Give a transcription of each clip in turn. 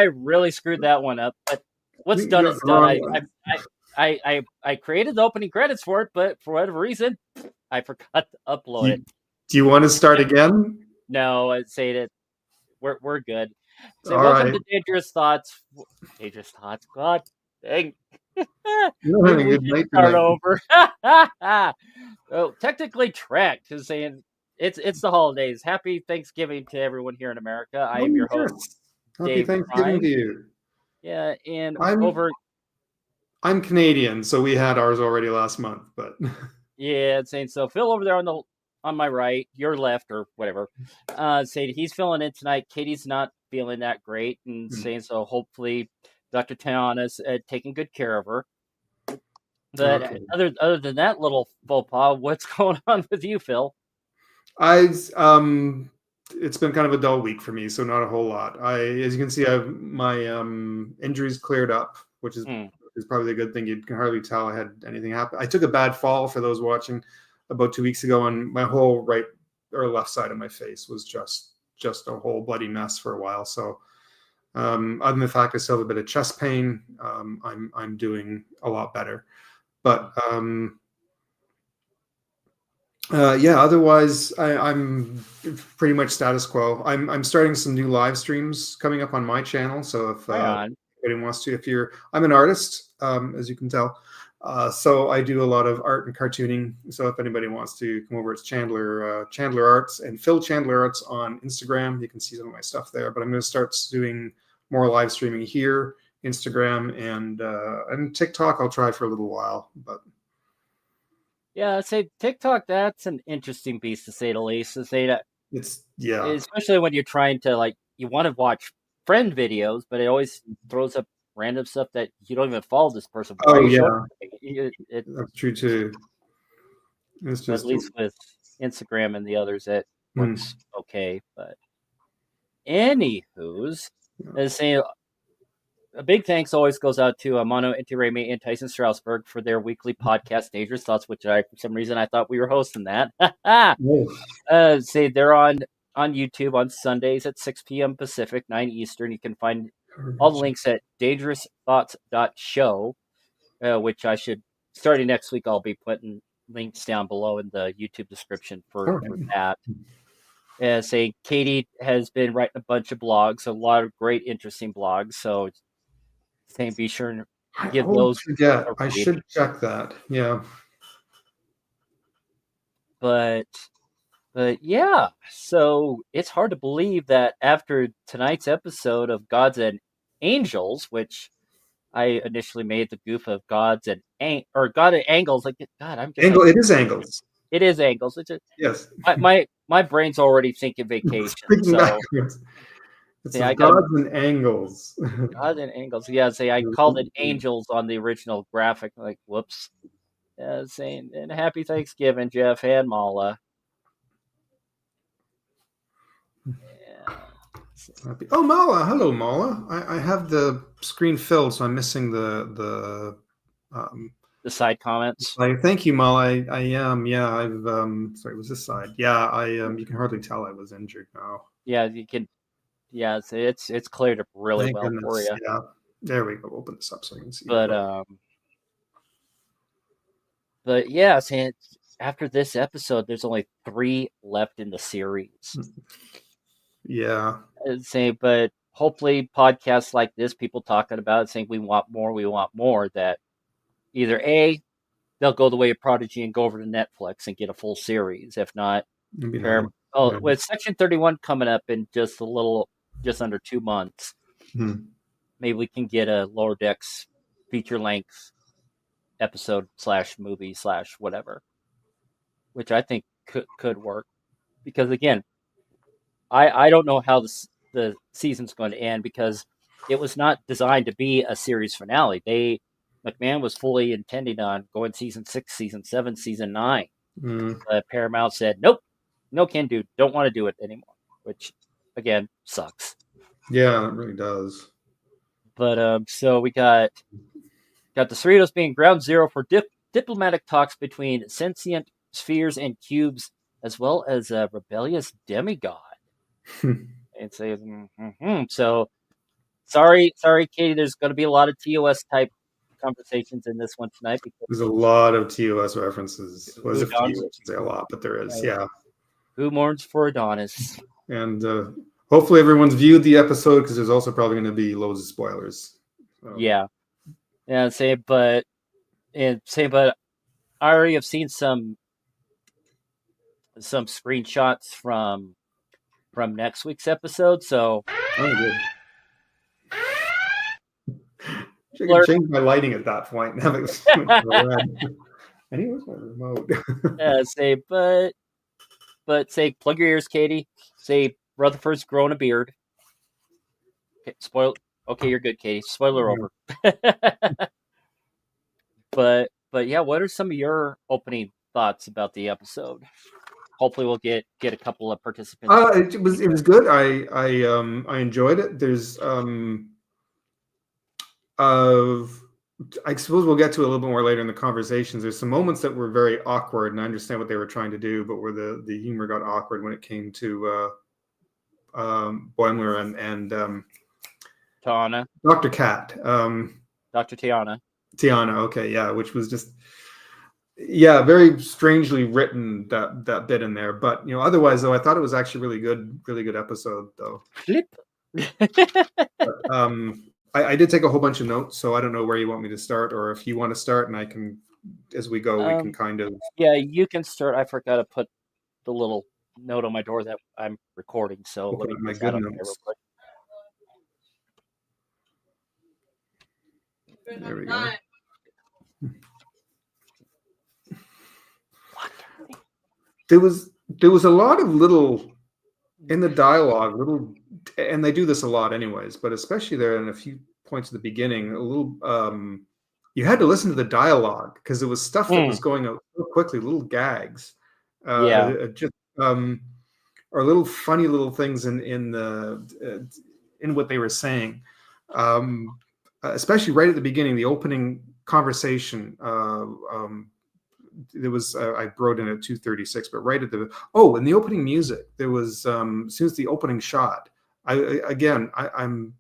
I really screwed that one up. But what's done is done. I created the opening credits for it, but for whatever reason, I forgot to upload it. Do you want to start again? No, I'd say that we're good. So All welcome right. to Dangerous Thoughts. Dangerous Thoughts. God dang. You're having a we good night start tonight. over. Well, technically Trek is saying it's the holidays. Happy Thanksgiving to everyone here in America. I am your host, Happy Dave Thanksgiving Prime. to you. Yeah, and I'm Canadian, so we had ours already last month, but yeah, it's saying so. Phil over there on my right, your left, or whatever. Saying he's filling in tonight. Katie's not feeling that great, and saying so. Hopefully, Dr. Tiana's taking good care of her. But okay. other than that little faux pas, what's going on with you, Phil? It's been kind of a dull week for me, so not a whole lot. As you can see, my injuries cleared up, which is probably a good thing. You can hardly tell I had anything happen. I took a bad fall, for those watching, about 2 weeks ago, and my whole right or left side of my face was just a whole bloody mess for a while. So other than the fact I still have a bit of chest pain, I'm doing a lot better. But otherwise I'm pretty much status quo. I'm starting some new live streams coming up on my channel. So if anybody wants to, I'm an artist, as you can tell. So I do a lot of art and cartooning. So if anybody wants to come over, it's Chandler Arts and Phil Chandler Arts on Instagram. You can see some of my stuff there. But I'm going to start doing more live streaming here, Instagram and TikTok. I'll try for a little while, but. Yeah, I'd say TikTok, that's an interesting beast, to say the least. To say that especially when you're trying to, you want to watch friend videos, but it always throws up random stuff that you don't even follow this person. Oh, yeah. That's true, too. It's just, at least with Instagram and the others, it works okay. But anywho's, as saying, a big thanks always goes out to Mono Inti and Tyson Strasberg for their weekly podcast, Dangerous Thoughts, which for some reason I thought we were hosting that. Say they're on YouTube on Sundays at 6 p.m. Pacific, 9 Eastern. You can find all the links at dangerousthoughts.show, which starting next week, I'll be putting links down below in the YouTube description for that. Say Katie has been writing a bunch of blogs, a lot of great, interesting blogs. So be sure and give those. I should check that. Yeah. But yeah, so it's hard to believe that after tonight's episode of Gods and Angels, which I initially made the goof of Gods and God and Angles. Like, God, I'm just It is Angles. It is Angles. It's yes. My brain's already thinking vacation. So. It's Gods and Angles. Gods and Angles. Yeah, I called it Angels on the original graphic. Like, whoops. Yeah, saying, and happy Thanksgiving, Jeff and Mala. Yeah. Oh, Mala. Hello, Mala. I have the screen filled, so I'm missing the side comments. Thank you, Mala. I am. Yeah, I've sorry, it was this side. Yeah, you can hardly tell I was injured now. Yeah, you can. Yeah, it's cleared up really well for you. Yeah, there we go. Open this up so you can see. But yeah, saying after this episode, there's only 3 left in the series. Yeah. But hopefully, podcasts like this, people talking about it, saying we want more. That either A, they'll go the way of Prodigy and go over to Netflix and get a full series. If not, with Section 31 coming up in just under 2 months, maybe we can get a Lower Decks feature-length episode / movie / whatever, which I think could work. Because again, I don't know how the season's going to end, because it was not designed to be a series finale. McMahon was fully intending on going season 6, season 7, season 9. Paramount said, nope, no can do, don't want to do it anymore, which again sucks. Yeah, it really does. But so we got the Cerritos being ground zero for diplomatic talks between sentient spheres and cubes, as well as a rebellious demigod. And so sorry, Katie. There's going to be a lot of TOS type conversations in this one tonight because There's a lot of TOS references. Well, there's a few. I Adonis, shouldn't say a lot, but there is. Yeah. who mourns for Adonis? And hopefully everyone's viewed the episode because there's also probably going to be loads of spoilers. So. Yeah, but I already have seen some screenshots from next week's episode. So, good. I could change my lighting at that point. Now it's red. And he was my remote. Say, plug your ears, Katie. Say, Rutherford's growing a beard. Okay, okay, you're good, Katie. Spoiler over. But yeah, what are some of your opening thoughts about the episode? Hopefully, we'll get a couple of participants. It was good. I enjoyed it. There's I suppose we'll get to it a little bit more later in the conversations. There's some moments that were very awkward, and I understand what they were trying to do, but where the humor got awkward when it came to Boimler and Tiana. Dr. Cat. Dr. Tiana. Tiana, okay, yeah, which was just very strangely written, that bit in there. But otherwise though, I thought it was actually really good episode though. Flip. But, I did take a whole bunch of notes, so I don't know where you want me to start, or if you want to start, and I can, as we go, we can kind of. Yeah, you can start. I forgot to put the little note on my door that I'm recording, so let me my good notes. There we go. There was a lot of little in the dialogue, and they do this a lot anyways, but especially there in a few points at the beginning, a little you had to listen to the dialogue because there was stuff that was going out so quickly, little gags. Just or little funny little things in what they were saying. Especially right at the beginning, the opening conversation. There was I wrote in at 2:36, but right at in the opening music, there was as soon as the opening shot. I'm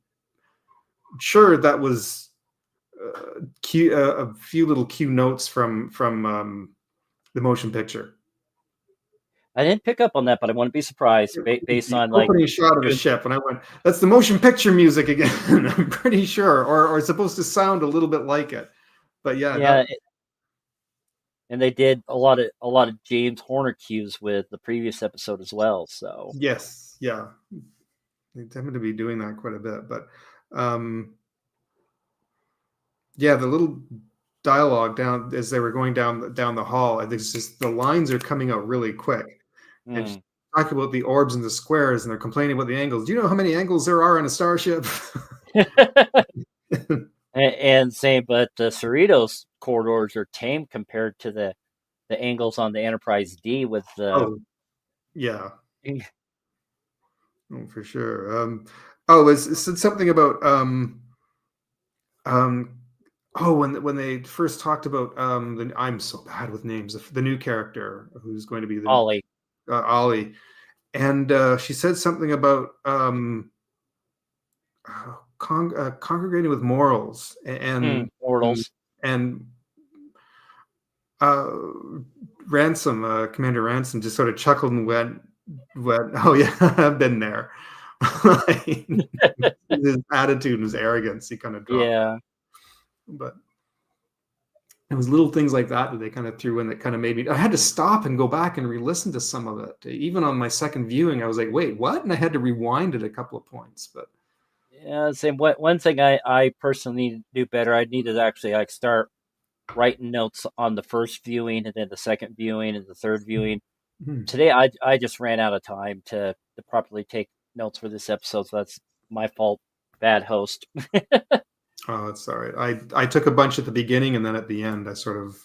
sure that was a few little cue notes from the motion picture. I didn't pick up on that, but I wouldn't be surprised based on like opening shot of the ship. And I went, "That's the motion picture music again." I'm pretty sure, or it's supposed to sound a little bit like it. But yeah. And they did a lot of James Horner cues with the previous episode as well. So yes, yeah, they tend to be doing that quite a bit. But the little dialogue down as they were going down the hall, and it's just the lines are coming out really quick. And she talk about the orbs and the squares, and they're complaining about the angles. Do you know how many angles there are in a starship? and same, but the Cerritos corridors are tame compared to the angles on the Enterprise D with the. For sure. It said something about when they first talked about I'm so bad with names. The new character who's going to be the Ollie. Ollie, and she said something about congregating with morals and mortals and Ransom, Commander Ransom, just sort of chuckled and went, "Oh yeah, I've been there." His attitude and his arrogance, he kind of dropped. Yeah. But it was little things like that they kind of threw in that kind of made me. I had to stop and go back and re-listen to some of it. Even on my second viewing, I was like, "Wait, what?" And I had to rewind it a couple of points. But yeah, same. One thing I personally need to do better. I need to actually start writing notes on the first viewing, and then the second viewing, and the third viewing. Today, I just ran out of time to properly take notes for this episode, so that's my fault. Bad host. Oh, it's all right. I took a bunch at the beginning, and then at the end, I sort of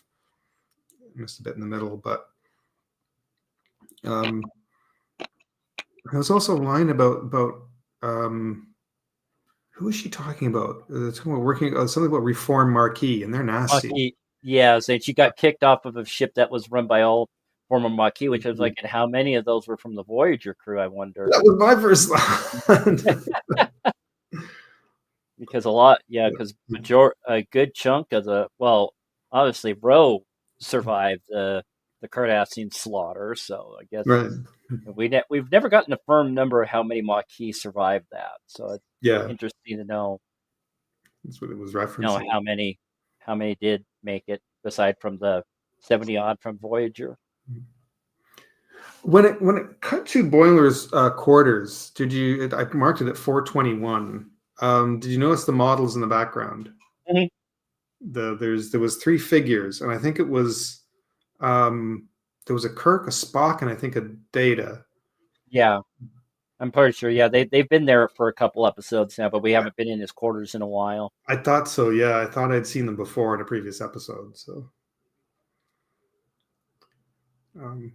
missed a bit in the middle. But there was also a line about who is she talking about? Talking about working something about Reform Marquis, and they're nasty. Maquis, yeah, saying she got kicked off of a ship that was run by all former Maquis, which I was like, and how many of those were from the Voyager crew? I wonder. That was my first thought. because a good chunk of obviously Roe survived the Cardassian slaughter, so I guess Right. we've never gotten a firm number of how many Maquis survived that. So it's Yeah, interesting to know, that's what it was referencing. how many did make it, aside from the 70 odd from Voyager. When it cut to Boimler's quarters, I marked it at 421. Did you notice the models in the background? Mhm. There was three figures, and I think it was there was a Kirk, a Spock, and I think a Data. Yeah, I'm pretty sure. Yeah, they've been there for a couple episodes now, but we haven't been in his quarters in a while. I thought so. Yeah, I thought I'd seen them before in a previous episode. So, um,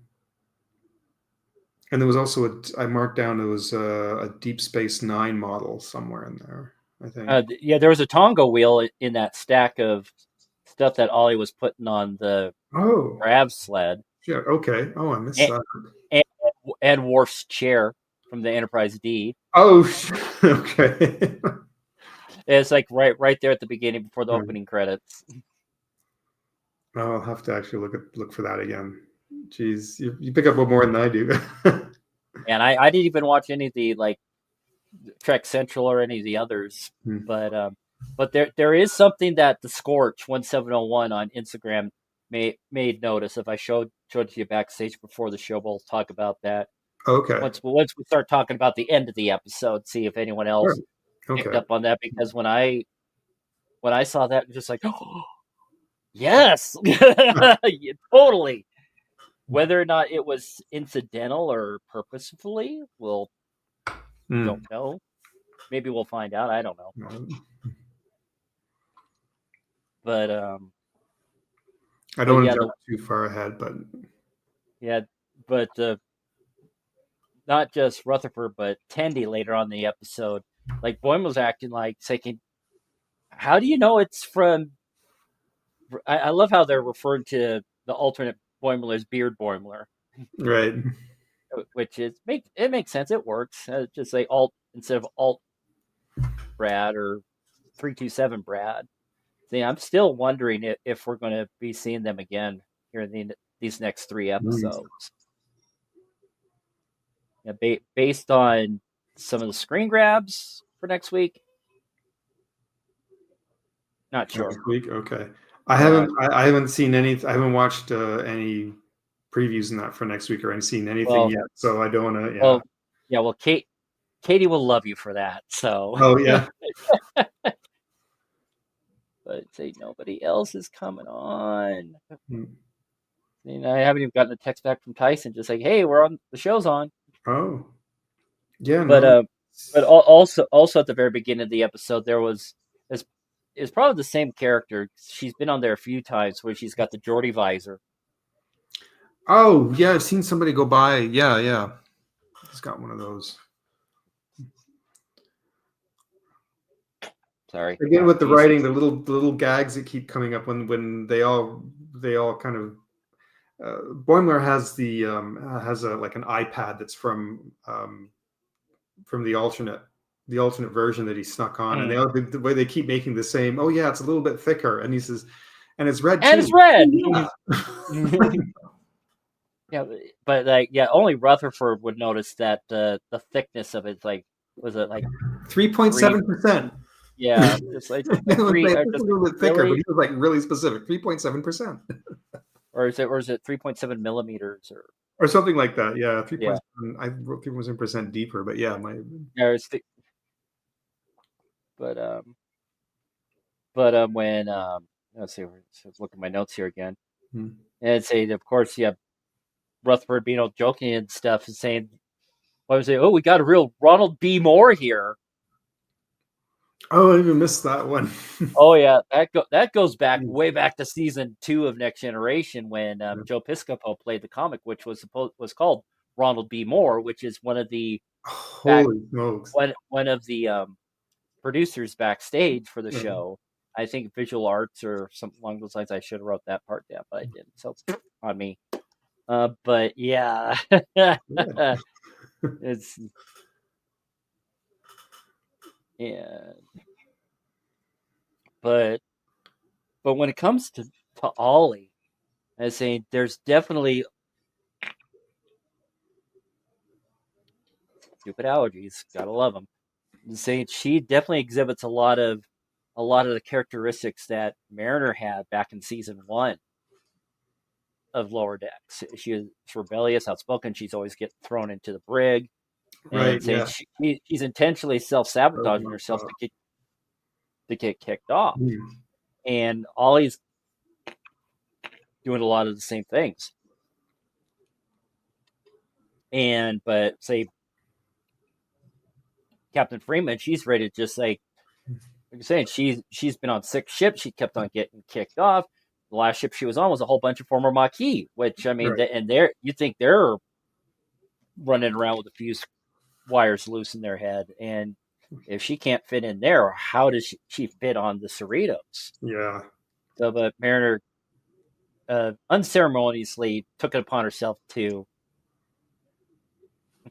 and there was also I marked down there was a Deep Space Nine model somewhere in there. I think. Yeah, there was a Tonga wheel in that stack of stuff that Ollie was putting on the Oh, Grav sled, yeah. Okay. Oh, I missed and, that. and and Worf's chair from the Enterprise D. Oh, okay. It's like right there at the beginning before the Right. opening credits. I'll have to actually look for that again. Jeez, you pick up one more than I do. And I didn't even watch any of the like Trek Central or any of the others, Hmm. but there is something that the Scorch 1701 on Instagram made notice. If I showed to you backstage before the show, we'll talk about that Okay. once we start talking about the end of the episode. See if anyone Sure. else picked Okay. up on that, because when I saw that, I'm just like, oh, yes, yeah, totally. Whether or not it was incidental or purposefully, don't know. Maybe we'll find out. I don't know. But I don't but want yeah, to jump too far ahead, but yeah, but not just Rutherford, but Tendi later on in the episode, like Boyne was acting like saying, "How do you know it's from?" I love how they're referring to the alternate Boimler as Beard Boimler, right. which it makes sense. It works. Just say alt instead of alt Brad or 327 Brad. See, I'm still wondering if we're going to be seeing them again here in these next three episodes. Yeah, based on some of the screen grabs for next week, not sure. Next week, okay. Yeah, I haven't seen any. I haven't watched any previews in that for next week, or I've seen anything well, yet. So I don't want to. Yeah. well, yeah, well, Katie will love you for that. So, Oh yeah. but say nobody else is coming on. Hmm. I haven't even gotten a text back from Tyson, just like, "Hey, we're on, the show's on." Oh yeah. But No. also at the very beginning of the episode, there was is probably the same character. She's been on there a few times, where she's got the Geordie visor. Oh yeah, I've seen somebody go by. Yeah, yeah. He's got one of those. Sorry, Again with the geez. writing, the little gags that keep coming up when they all kind of. Boimler has a like an iPad that's from the alternate version that he snuck on, and Mm. they all the way they keep making the same. Oh yeah, it's a little bit thicker, and he says, and it's red And too. it's red. Yeah. Yeah, but like, yeah, only Rutherford would notice that the thickness of it, like, was it like 3.7%. yeah, just like It was three, like, or it's a just little bit thicker, but really, he was like really specific. 3.7%. or is it 3.7 millimeters, Or something like that. Yeah, yeah, 3.7. I wrote 3.7% deeper, but yeah, my yeah, it's but when let's see, let's look at my notes here again, hmm. and say, of course, yeah, Rutherford being all joking and stuff and saying, "What was it? Oh, we got a real Ronald B. Moore here." Oh, I even missed that one. Oh yeah, that goes back way back to season 2 of Next Generation, when Joe Piscopo played the comic, which was called Ronald B. Moore, which is one of the back Holy smokes. one of the producers backstage for the Yeah. show. I think visual arts or something along those lines. I should have wrote that part down, but I didn't. So on me. But yeah, Yeah. it's yeah. But when it comes to Ollie, I was saying there's definitely stupid allergies. Gotta love them. Saying she definitely exhibits a lot of the characteristics that Mariner had back in season 1 of Lower Decks. She is rebellious, outspoken. She's always getting thrown into the brig, Right. and saying Yeah. she's intentionally self sabotaging herself to get kicked off. Mm. And Ollie's doing a lot of the same things. And but say Captain Freeman, she's ready to just like you're saying, she's been on 6 ships. She kept on getting kicked off. The last ship she was on was a whole bunch of former Maquis, which I mean, Right. and they're you think they're running around with a few wires loose in their head, and if she can't fit in there, how does she fit on the Cerritos? Yeah. So, but Mariner unceremoniously took it upon herself to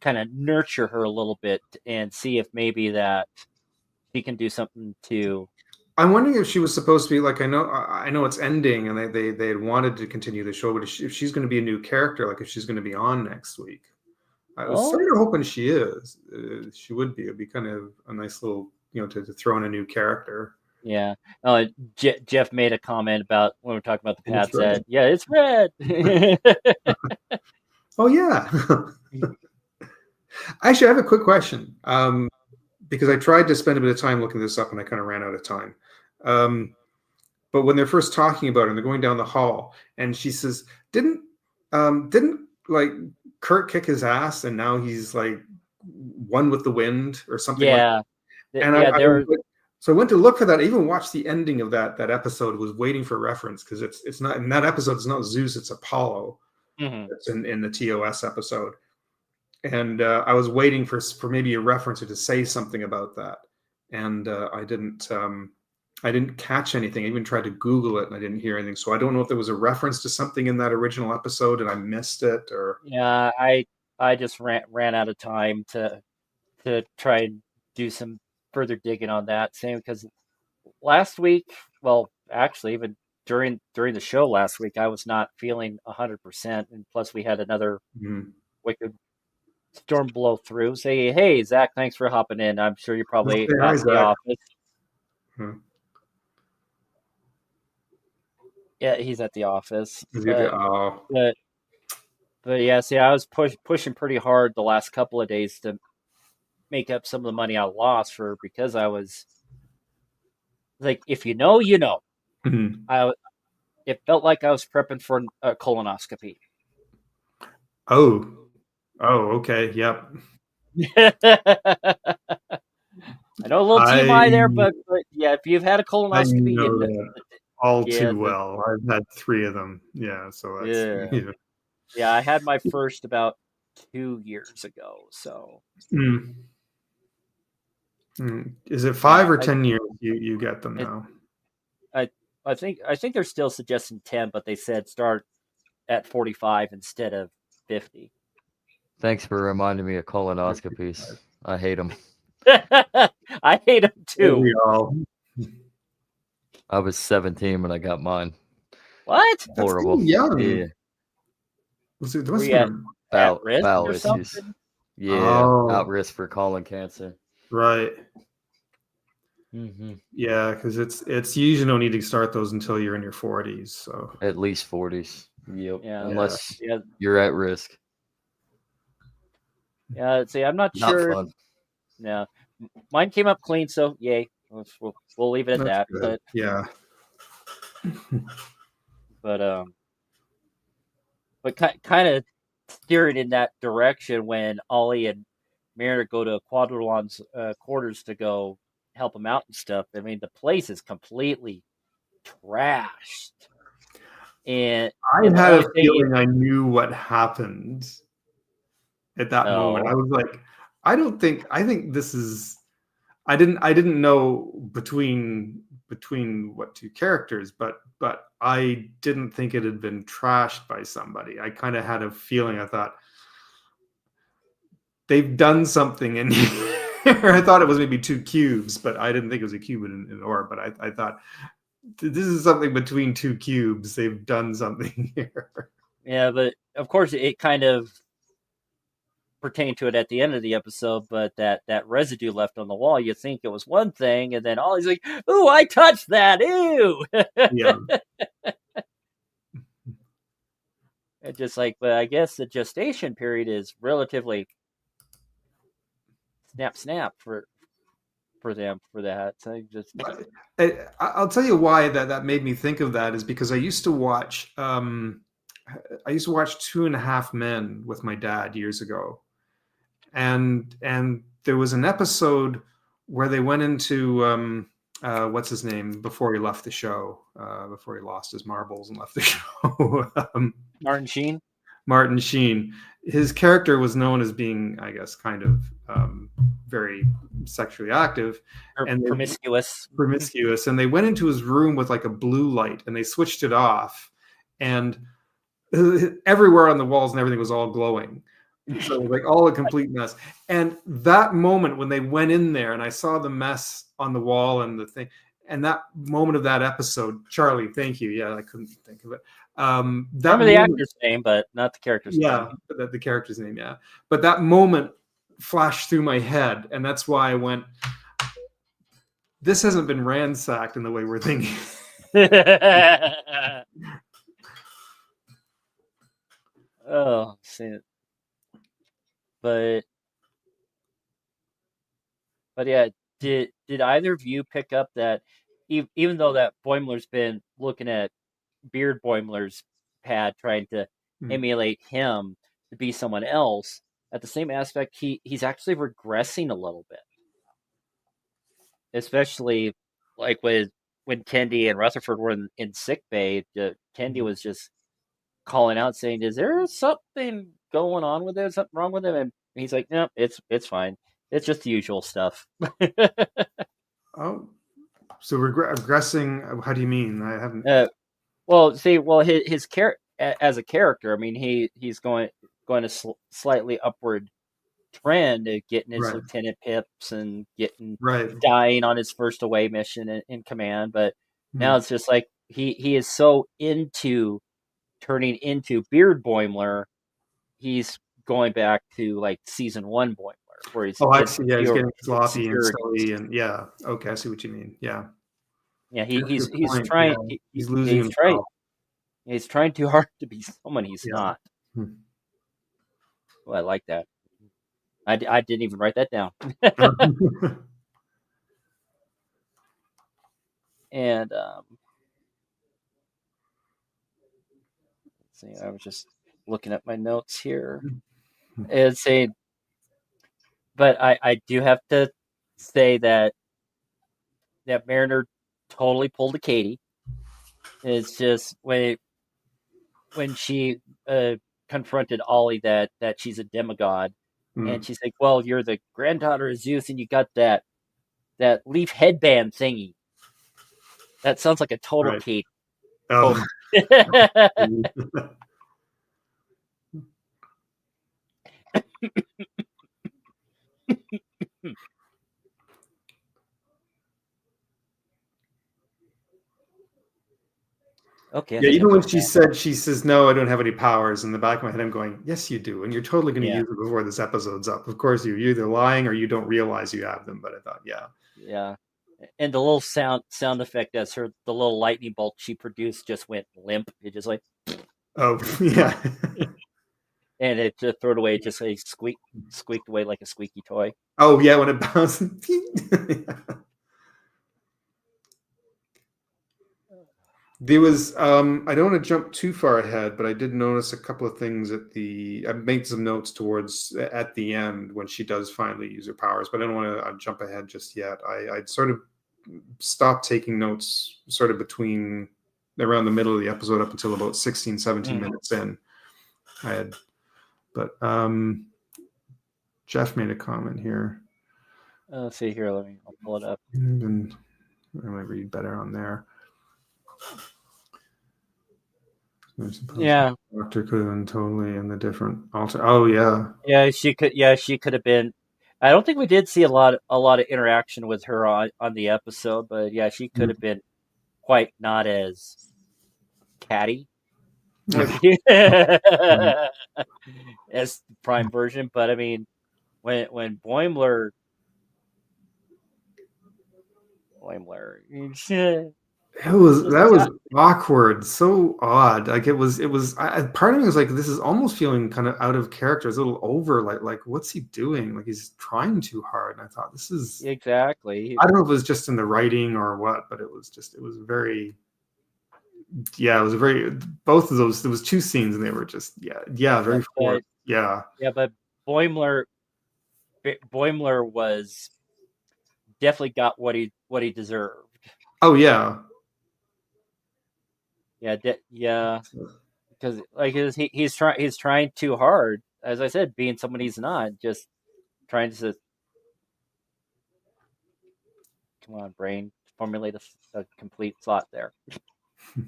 kind of nurture her a little bit and see if maybe that she can do something to. I'm wondering if she was supposed to be like I know it's ending and they had wanted to continue the show, but if she's going to be a new character, like if she's going to be on next week. I was sort Oh, of hoping she is. She would be. It'd be kind of a nice little, to throw in a new character. yeah. Jeff made a comment about when we were talking about the And it's pad red. set. Yeah, it's red. Oh yeah. Actually, I have a quick question. Because I tried to spend a bit of time looking this up and I kind of ran out of time. But when they're first talking about it and they're going down the hall, and she says, didn't like Kurt kick his ass and now he's like one with the wind or something like Yeah, that. And yeah. There. so I went to look for that. I even watched the ending of that episode, was waiting for reference because it's not in that episode, it's not Zeus, it's Apollo. Mhm. It's in the TOS episode. And I was waiting for maybe a reference or to say something about that, and I didn't. I didn't catch anything. I even tried to Google it, and I didn't hear anything. So I don't know if there was a reference to something in that original episode, and I missed it, or Yeah, I just ran out of time to try and do some further digging on that. Same because last week, well, actually, even during the show last week, I was not feeling 100%, and plus we had another mm. wicked storm blow through. Say, hey, Zach, thanks for hopping in. I'm sure you're Let's probably say hi, at the Zach. office. Hmm. Yeah, he's at the office. Oh, But yeah, see, I was pushing pretty hard the last couple of days to make up some of the money I lost for because I was like, if you know, you know. mhm. I It felt like I was prepping for a colonoscopy. Oh, okay, yep. I know a little I TMI there, but yeah, if you've had a I colonoscopy, know that all yeah, too well. I've had 3 of them. Yeah, so that's yeah, yeah. I had my first about 2 years ago, so Mm. Mm. Is it yeah, 5 or 10 years you get them it, now? I I think they're still suggesting 10, but they said start at 45 instead of 50. Thanks for reminding me of colonoscopies. I hate them. I hate them too. We all. I was 17 when I got mine. What? That's Horrible. still young. Yeah. There Were must you have been at risk Bowel or issues. something? Yeah, Oh, out risk for colon cancer. right. Mm-hmm. Yeah, because it's you usually don't need to start those until you're in your 40s. So At least 40s. Yep. Yeah, Unless yeah, you're at risk. yeah. See, I'm not Not sure. fun. Yeah, mine came up clean, so yay. We'll leave it at that's that. good. Yeah. But kind of steering in that direction when Ollie and Mariner go to Quadrilon's quarters to go help him out and stuff. I mean, the place is completely trashed, and I the had only a thing, feeling I knew what happened at that moment. I oh was like, I think this is I didn't know between what 2 characters, but I didn't think it had been trashed by somebody. I kind of had a feeling. I thought they've done something in I thought it was maybe 2 cubes, but I didn't think it was a cube in an orb. But I thought this is something between 2 cubes. They've done something here. Yeah, but of course it kind of pertained to it at the end of the episode, but that residue left on the wall, you think it was one thing, and then Ollie's like, "Ooh, I touched that! Ew!" Yeah. It's just like, but I guess the gestation period is relatively snap for them for that. So just I'll tell you why that made me think of that is because I used to watch 2.5 Men with my dad years ago, and there was an episode where they went into what's his name before he left the show, before he lost his marbles and left the show. Martin Sheen. Martin Sheen. His character was known as being, I guess, kind of very sexually active and promiscuous. And they went into his room with like a blue light and they switched it off, and everywhere on the walls and everything was all glowing. So it was like all a complete mess. And that moment when they went in there and I saw the mess on the wall and the thing, and that moment of that episode, Charlie, thank you. Yeah, I couldn't think of it. Remember the actor's name, but not the character's name. Yeah, the character's name, yeah. But that moment flashed through my head, and that's why I went, this hasn't been ransacked in the way we're thinking. Oh, see it. But yeah, did either of you pick up that even though that Boimler's been looking at Beard Boimler's pad trying to emulate him to be someone else, at the same aspect he's actually regressing a little bit, especially like when Kendi and Rutherford were in sick bay. Kendi was just calling out saying, "Is there something going on with him? Something wrong with him?" And he's like, "No, it's fine. It's just the usual stuff." Oh, so regressing? How do you mean? I haven't. His character as a character, I mean, he's going to slightly upward trend of getting his lieutenant pips and dying on his first away mission in command, but now it's just like he is so into turning into Beard Boimler, he's going back to like season 1 Boimler, where he's he's getting sloppy and silly, and okay, I see what you mean. Yeah, he's trying. Yeah. He's losing himself. He's trying too hard to be someone he's not. Well, I like that. I didn't even write that down. And let's see, I was just looking at my notes here and saying, but I do have to say that Mariner totally pulled a Katie. It's just when she confronted Ollie that she's a demigod, and she's like, "Well, you're the granddaughter of Zeus, and you got that leaf headband thingy. That sounds like a total Katie." Oh. Okay. Yeah, even when she says, "No, I don't have any powers," in the back of my head, I'm going, "Yes, you do, and you're totally going to use it before this episode's up." Of course, you're either lying or you don't realize you have them. But I thought, yeah, and the little sound effect as the little lightning bolt she produced just went limp. It just like, oh yeah, and it just threw it away. It just like squeaked away like a squeaky toy. Oh yeah, when it bounced. There was I don't want to jump too far ahead, but I did notice a couple of things I made some notes towards at the end when she does finally use her powers, but I don't want to jump ahead just yet. I'd sort of stopped taking notes sort of between around the middle of the episode up until about 16, 17 minutes in. But Jeff made a comment here. Let's see here. I'll pull it up. And I might read better on there. Yeah, Doctor could have been totally in the different alter. Oh yeah, yeah. She could have been. I don't think we did see a lot of interaction with her on the episode, but yeah, she could have been quite not as catty as the Prime version. But I mean, when Boimler, That just was awkward, so odd. Like it was. Part of me was like, this is almost feeling kind of out of character. It's a little over. Like what's he doing? Like he's trying too hard. And I thought this is. exactly. I don't know if it was just in the writing or what, but it was very. Yeah, it was a very. Both of those. There was two scenes, and they were just very forced. Yeah. Yeah, but Boimler was definitely got what he deserved. Oh yeah. Yeah, because like he's trying too hard. As I said, being someone he's not, just trying to come on, brain, formulate a complete thought there.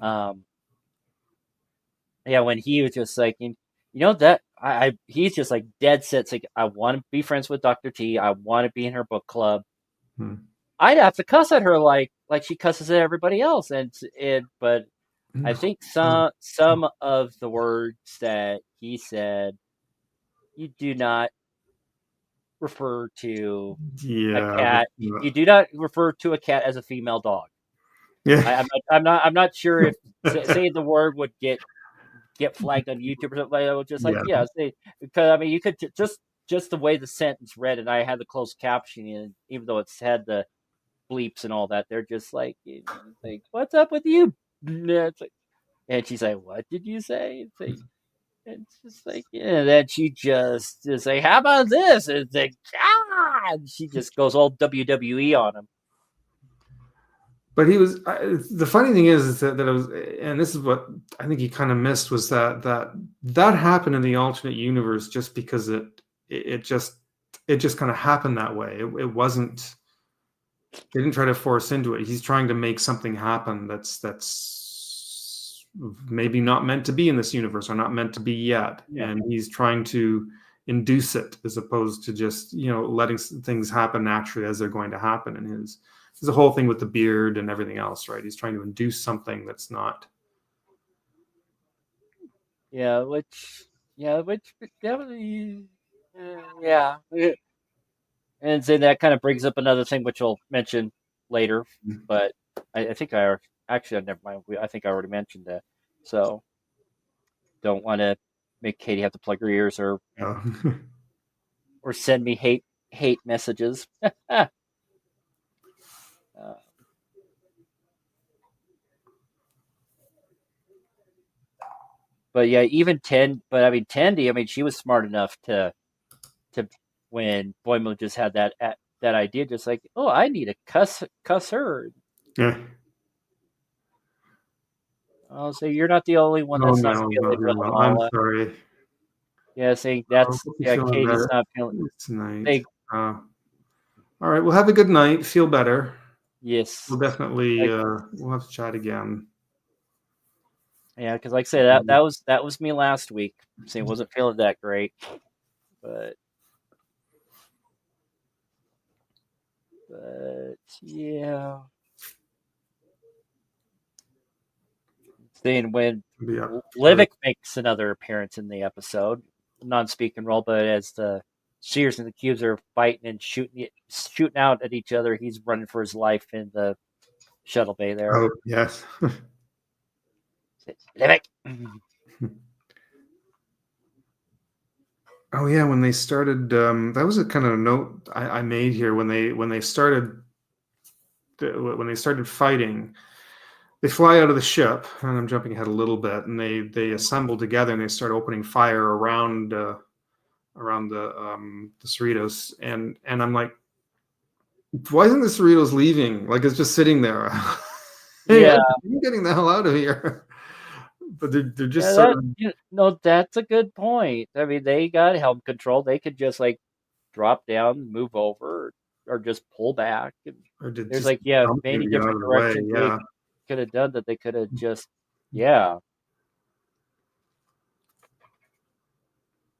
Yeah, when he was just like, that he's just like dead set. It's like I want to be friends with Dr. T. I want to be in her book club. I'd have to cuss at her like she cusses at everybody else, but I think some of the words that he said, you do not refer to a cat. You do not refer to a cat as a female dog. Yeah. I'm not sure if saying the word would get flagged on YouTube or something like that. I was just like, say, because I mean, you could just the way the sentence read, and I had the closed captioning, and even though it's had the bleeps and all that, they're just like, what's up with you? And she's like, what did you say? It's just like, yeah. Then she just like, how about this? And it's like, God, she just goes all WWE on him. But he was. The funny thing is that it was, and this is what I think he kind of missed, was that happened in the alternate universe just because it just kind of happened that way. It wasn't. They didn't try to force into it. He's trying to make something happen that's maybe not meant to be in this universe or not meant to be yet, and he's trying to induce it as opposed to just letting things happen naturally as they're going to happen in his. There's a whole thing with the beard and everything else, right? He's trying to induce something that's not. Which definitely, yeah. And then that kind of brings up another thing, which we'll mention later. But I think never mind. I think I already mentioned that. So don't want to make Katie have to plug her ears or send me hate messages. But yeah, even Tandy. I mean, she was smart enough to when Boimler just had that idea, just like, oh, I need to cuss her. Yeah. I'll say you're not the only one that's not feeling well. I'm sorry. Yeah, saying that's Katie's not feeling tonight. All right, well, have a good night. Feel better. Yes, we'll definitely we'll have to chat again. Yeah, because like I say, that was me last week. See, I wasn't feeling that great, but yeah. Then when Livik makes another appearance in the episode, non-speaking role, but as the Sears and the Cubes are fighting and shooting out at each other, he's running for his life in the shuttle bay there. Oh yes, Livik. Oh yeah, when they started, that was a kind of note I made here when they started fighting. They fly out of the ship, and I'm jumping ahead a little bit, and they assemble together and they start opening fire around the Cerritos, and I'm like, why isn't the Cerritos leaving? Like it's just sitting there. Hey, I'm getting the hell out of here. But they're just that's a good point. I mean, they got helm control. They could just like drop down, move over, or just pull back. There's many different directions they could have done that. They could have just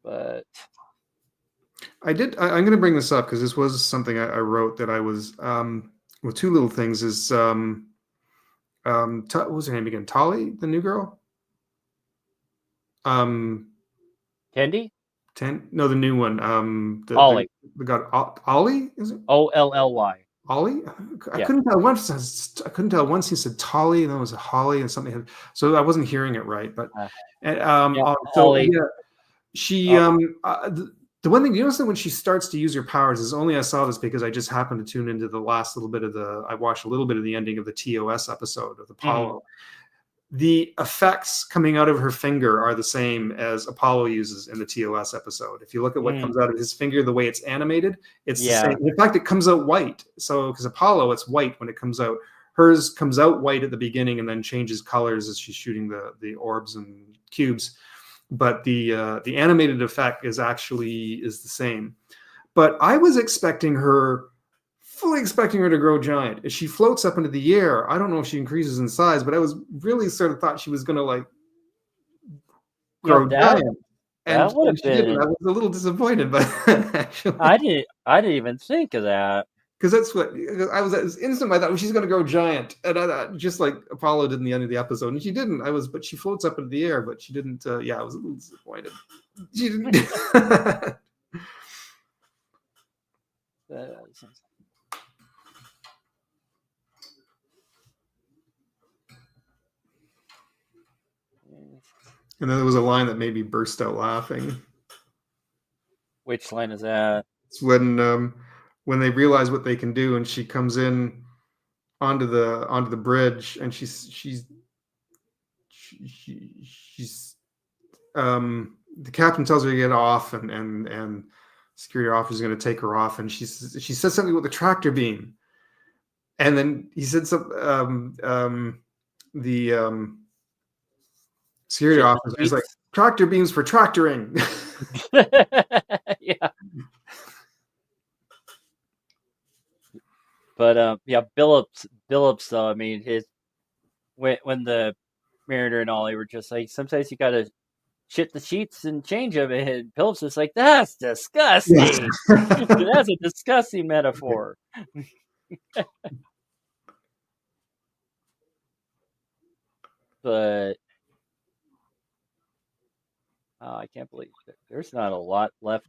but I'm going to bring this up because this was something I wrote that I was with two little things. Is what was her name again? Tolly, the new girl. Kendi? No, the new one. Ollie. The god Ollie, is it? Olly. Ollie? I Yeah. couldn't tell once. I couldn't tell once he said Tolly, and then it was a Holly, and something. So I wasn't hearing it right. But Ollie. yeah, she the one thing you notice that when she starts to use her powers is only I saw this because I just happened to tune into the last little bit of I watched a little bit of the ending of the TOS episode of Apollo. The effects coming out of her finger are the same as Apollo uses in the TOS episode. If you look at what comes out of his finger, the way it's animated, it's the same. In fact, it comes out white. So because Apollo, it's white when it comes out. Hers comes out white at the beginning and then changes colors as she's shooting the orbs and cubes. But the animated effect is the same. But I was fully expecting her to grow giant. As she floats up into the air, I don't know if she increases in size, but I was really sort of thought she was going to like grow giant. And she didn't. I was a little disappointed, but actually, I didn't even think of that. Because that's what I was instantly. I thought, well, she's going to grow giant, and I just like Apollo did in the end of the episode, and she didn't. But she floats up into the air, but she didn't. I was a little disappointed. She didn't. And then there was a line that made me burst out laughing. Which line is that? It's when they realize what they can do, and she comes in onto the bridge, and she's the captain tells her to get off, and security officer is going to take her off, and she says something with the tractor beam, and then he said some security officer is like, tractor beams for tractoring. Yeah. But Billups though, I mean, when the Mariner and Ollie were just like, sometimes you gotta shit the sheets and change them, and Billups is like, that's disgusting. That's a disgusting metaphor. But I can't believe there's not a lot left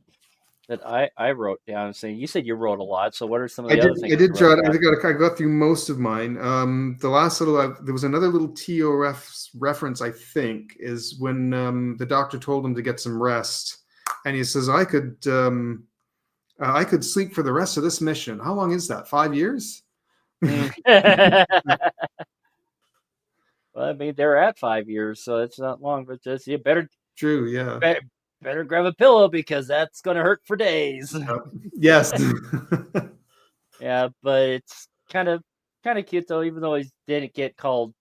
that I wrote down. Saying, you said you wrote a lot, so what are some of the other things? I did jot. I got through most of mine. The last little, there was another little TOS reference. I think is when the doctor told him to get some rest, and he says, "I could sleep for the rest of this mission." How long is that? 5 years? Well, I mean, they're at 5 years, so it's not long. But just you better. True. Yeah. Better grab a pillow because that's going to hurt for days. Yes. Yeah, but it's kind of cute though, even though he didn't get called.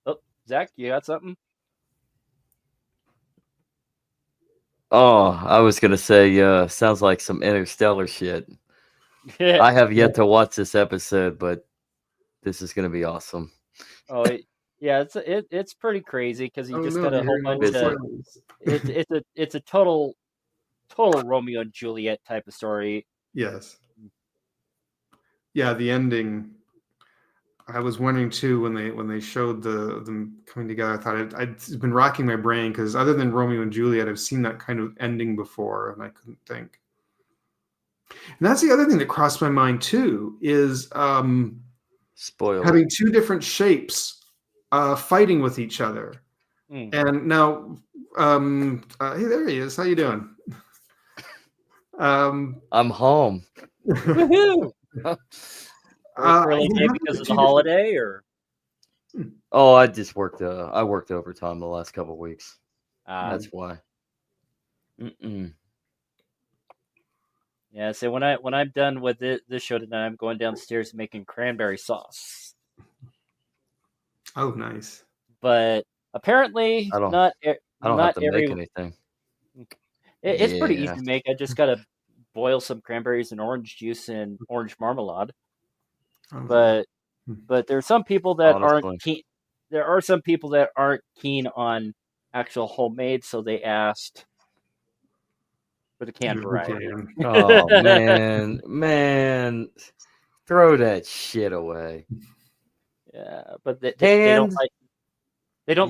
Oh, Zach, you got something? Oh, I was gonna say, sounds like some interstellar shit. I have yet to watch this episode, but this is gonna be awesome. Oh, yeah, it's pretty crazy because you just got a whole bunch of. It's a total Romeo and Juliet type of story. Yes. Yeah, the ending. I was wondering too when they showed them coming together. I thought I'd been racking my brain because other than Romeo and Juliet, I've seen that kind of ending before, and I couldn't think. And that's the other thing that crossed my mind too is Spoiler. Having two different shapes fighting with each other. And now, hey, there he is. How you doing? I'm home. Woohoo! Maybe because of the holiday, or? Oh, I just worked. I worked overtime the last couple of weeks. That's why. Yeah. So when I'm done with this show tonight, I'm going downstairs making cranberry sauce. Oh, nice. But apparently, I don't have to make anything. It's pretty easy to make. I just gotta boil some cranberries and orange juice and orange marmalade. But there are some people that aren't keen. There are some people that aren't keen on actual homemade, so they asked for the canned variety. Oh man, throw that shit away. Yeah, but they don't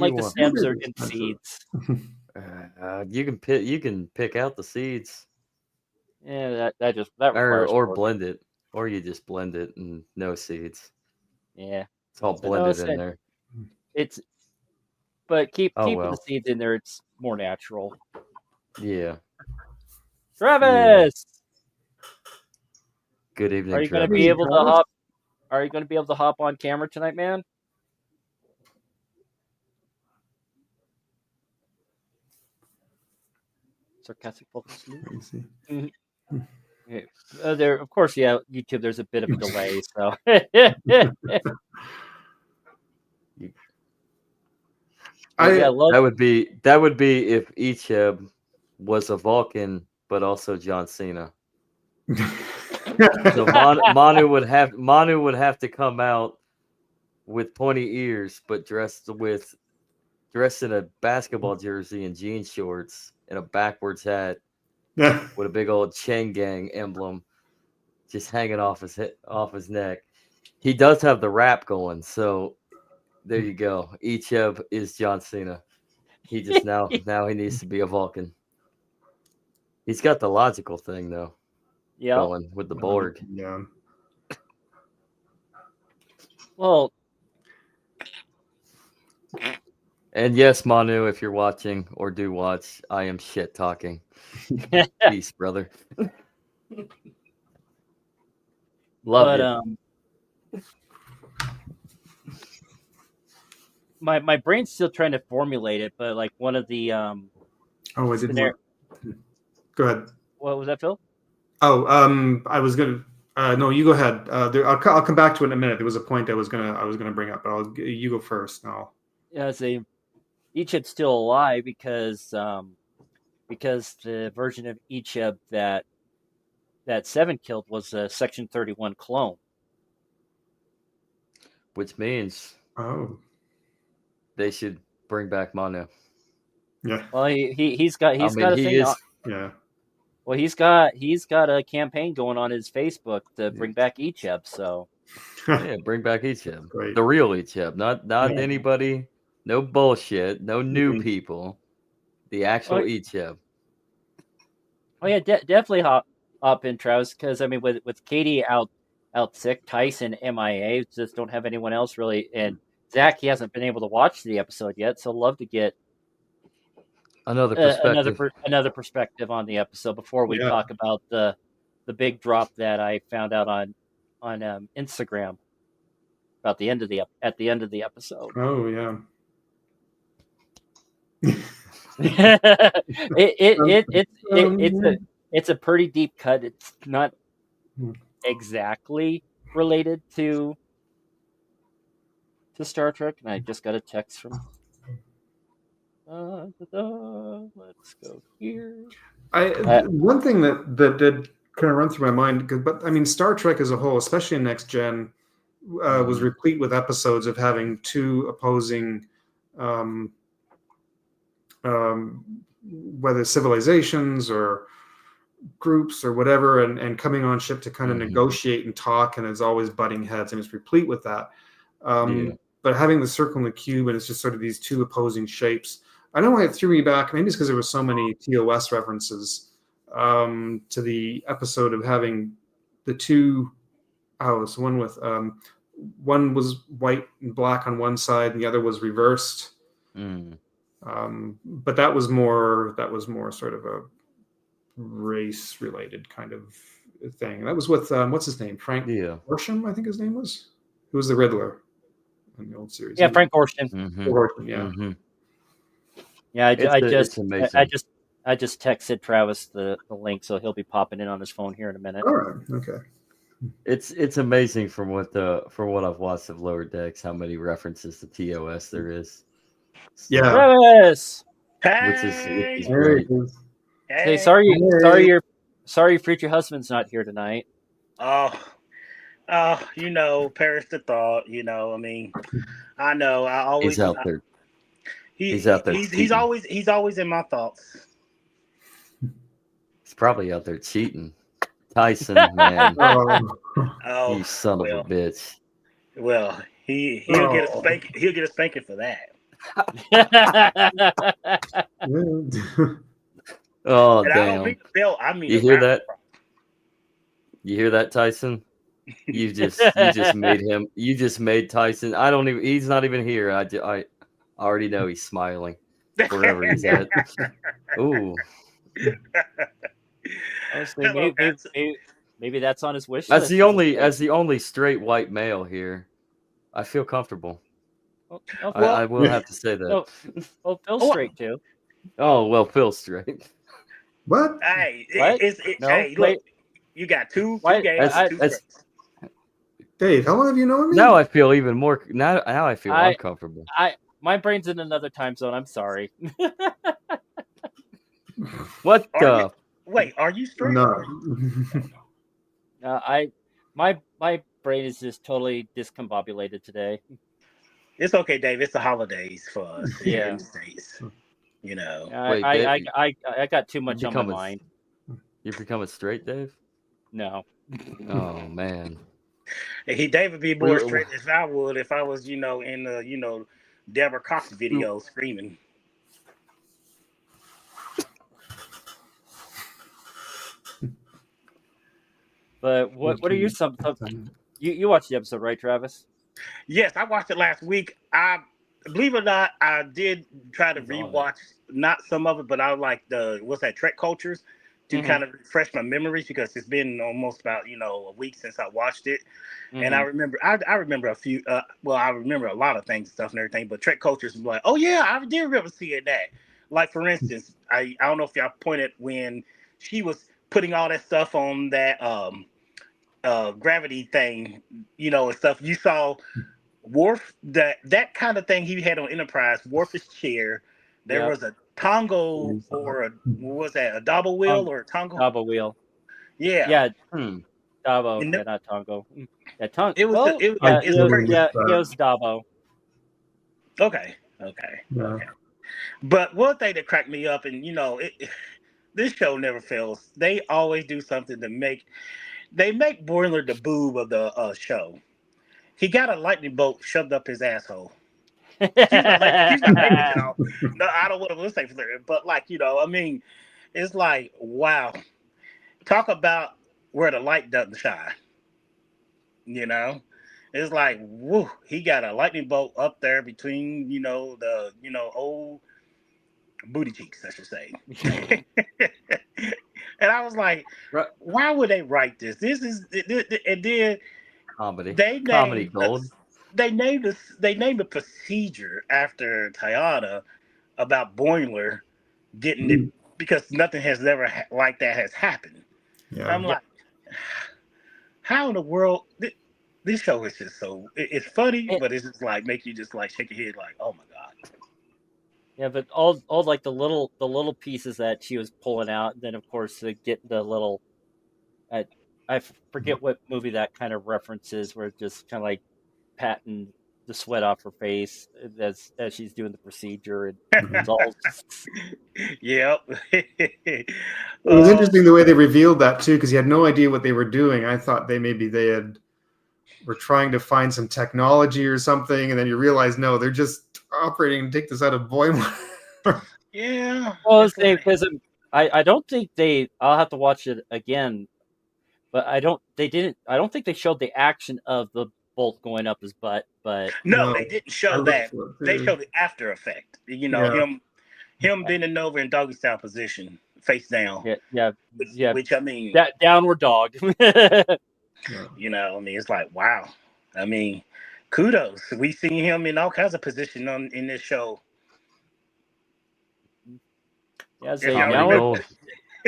like the stems or in seeds. You can pick out the seeds. Yeah, that requires or work. blend it, or you just blend it and no seeds. Yeah, It's all blended in there. But keeping the seeds in there, it's more natural. Yeah. Travis, good evening. Are you going to be able to hop on camera tonight, man? Sarcastic focus. There, of course, yeah. YouTube, there's a bit of a delay, so. That would be if Icheb was a Vulcan, but also John Cena. So Manu would have to come out with pointy ears, but dressed in a basketball jersey and jean shorts and a backwards hat with a big old chain gang emblem just hanging off his neck. He does have the rap going, so there you go. Icheb is John Cena. He just now he needs to be a Vulcan. He's got the logical thing though. Yeah. Going with the Borg. Yeah. Well. And yes, Manu, if you're watching or do watch, I am shit talking. Peace, brother. Love you. My brain's still trying to formulate it, but like one of the Oh, is it? Go ahead. What was that, Phil? Oh, I was gonna. No, you go ahead. I'll come back to it in a minute. There was a point I was gonna bring up, but you go first. No. Yeah, Icheb's still alive because the version of Icheb that Seven killed was a Section 31 clone, which means they should bring back Manu. Yeah. Well, he's got a thing. Yeah. Well, he's got a campaign going on his Facebook to bring back Icheb. So yeah, bring back Icheb, the real Icheb, not anybody, no bullshit, no new people, the actual Icheb. Oh yeah, definitely hop in, Travis, because I mean with Katie out sick, Tyson MIA, just don't have anyone else really, and Zach, he hasn't been able to watch the episode yet, so love to get another perspective, another perspective on the episode before we talk about the big drop that I found out on Instagram about at the end of the episode. Oh yeah. It's a pretty deep cut. It's not exactly related to Star Trek, and I just got a text from. Let's go here. One thing that did kind of run through my mind, but I mean, Star Trek as a whole, especially in Next Gen, was replete with episodes of having two opposing, whether civilizations or groups or whatever, and coming on ship to kind of negotiate and talk, and it's always butting heads, and it's replete with that. But having the circle and the cube, and it's just sort of these two opposing shapes. I don't know why it threw me back. Maybe it's because there were so many TOS references to the episode of having the two. Oh, so one with one was white and black on one side, and the other was reversed. But that was more sort of a race-related kind of thing. That was with what's his name, Frank Gorshin, I think his name was. Who was the Riddler in the old series? Yeah, Frank Gorshin. Gorshin, yeah. Yeah, I just texted Travis the link, so he'll be popping in on his phone here in a minute. All right, okay. It's amazing from what I've watched of Lower Decks how many references to TOS there is. Yeah, Travis. Which is great. Hey, sorry your future husband's not here tonight. Perish the thought. I mean, I know. I always he's out there. He's out there. He's always in my thoughts. He's probably out there cheating. Tyson, man, Oh, you son of a well, bitch. well, he'll get a spanking. He'll get a spanking for that. Oh And I don't damn! mean the belt. I mean You the hear round. that? You hear that, Tyson? You just made him. You just made Tyson. I don't even. He's not even here. I already know he's smiling wherever he's at. Ooh, Honestly, Hello, Benson. maybe that's on his wish as list. the only straight white male here, I feel comfortable. Oh, I will have to say that. no, well, Phil's Oh, straight too. Oh well, Phil straight. What? Hey, What? No, hey, wait. look, you got two Why? gays and two That's straights. Dave, how long have you known me? now I feel even more. Now I feel I- uncomfortable. My brain's in another time zone. I'm sorry. What Are the? you? Wait, are you straight? No. My brain is just totally discombobulated today. It's okay, Dave. It's the holidays for us here in Yeah. the States. You know. Wait, I got too much on my become a- mind. You're becoming straight, Dave? No. Oh man. Dave would be more We- straight as I would if I was, in the, Deborah Cox video screaming. But what are you you watched the episode, right, Travis? Yes, I watched it last week. I believe it or not, I did try to rewatch not some of it, but I like what's that, Trek Cultures, to kind of refresh my memories because it's been almost about a week since I watched it. And I remember a few I remember a lot of things and stuff and everything, but Trek Cultures was like, oh yeah, I did remember seeing that. Like for instance, I don't know if y'all pointed when she was putting all that stuff on that gravity thing, and stuff. You saw Worf, that kind of thing he had on Enterprise, Worf's chair. There was a Tongo or what was that, a double wheel or a Tongo? Dabo wheel. Yeah. Yeah, Hmm. Dabo. And Yeah, not Tongo. Yeah, Tongo. it was Well, it, yeah, it's it crazy. was Dabo. Okay. But one thing that cracked me up, and this show never fails. They always do something to make Boimler the boob of the show. He got a lightning bolt shoved up his asshole. She's not making it all. No, I don't want to say for her, but I mean, it's like, wow. Talk about where the light doesn't shine. It's like, woo, he got a lightning bolt up there between, the old booty cheeks, I should say. And I was like, why would they write this? This is and then Comedy. they Comedy named gold. they named a procedure after Tiana about Boimler getting it because nothing has ever like that has happened. Yeah. I'm like, how in the world? This show is just it's funny, but it's just like make you just like shake your head like, oh my god. Yeah, but all like the little pieces that she was pulling out, and then of course to get the little, I forget what movie that kind of references, where it's just kind of like patting the sweat off her face as she's doing the procedure, and it's all. Yep. It was interesting the way they revealed that too, because you had no idea what they were doing. I thought they were trying to find some technology or something, and then you realize no, they're just operating to take this out of Boimler. Yeah. Well, because I don't think I'll have to watch it again, but I don't think they showed the action of the bolt going up his butt, but no, they didn't show that. They too. showed the after effect. Him bending over in doggy style position, face down. yeah. Which I mean, that downward dog. I mean, it's like, wow. I mean, kudos. We seen him in all kinds of positions in this show. Yeah,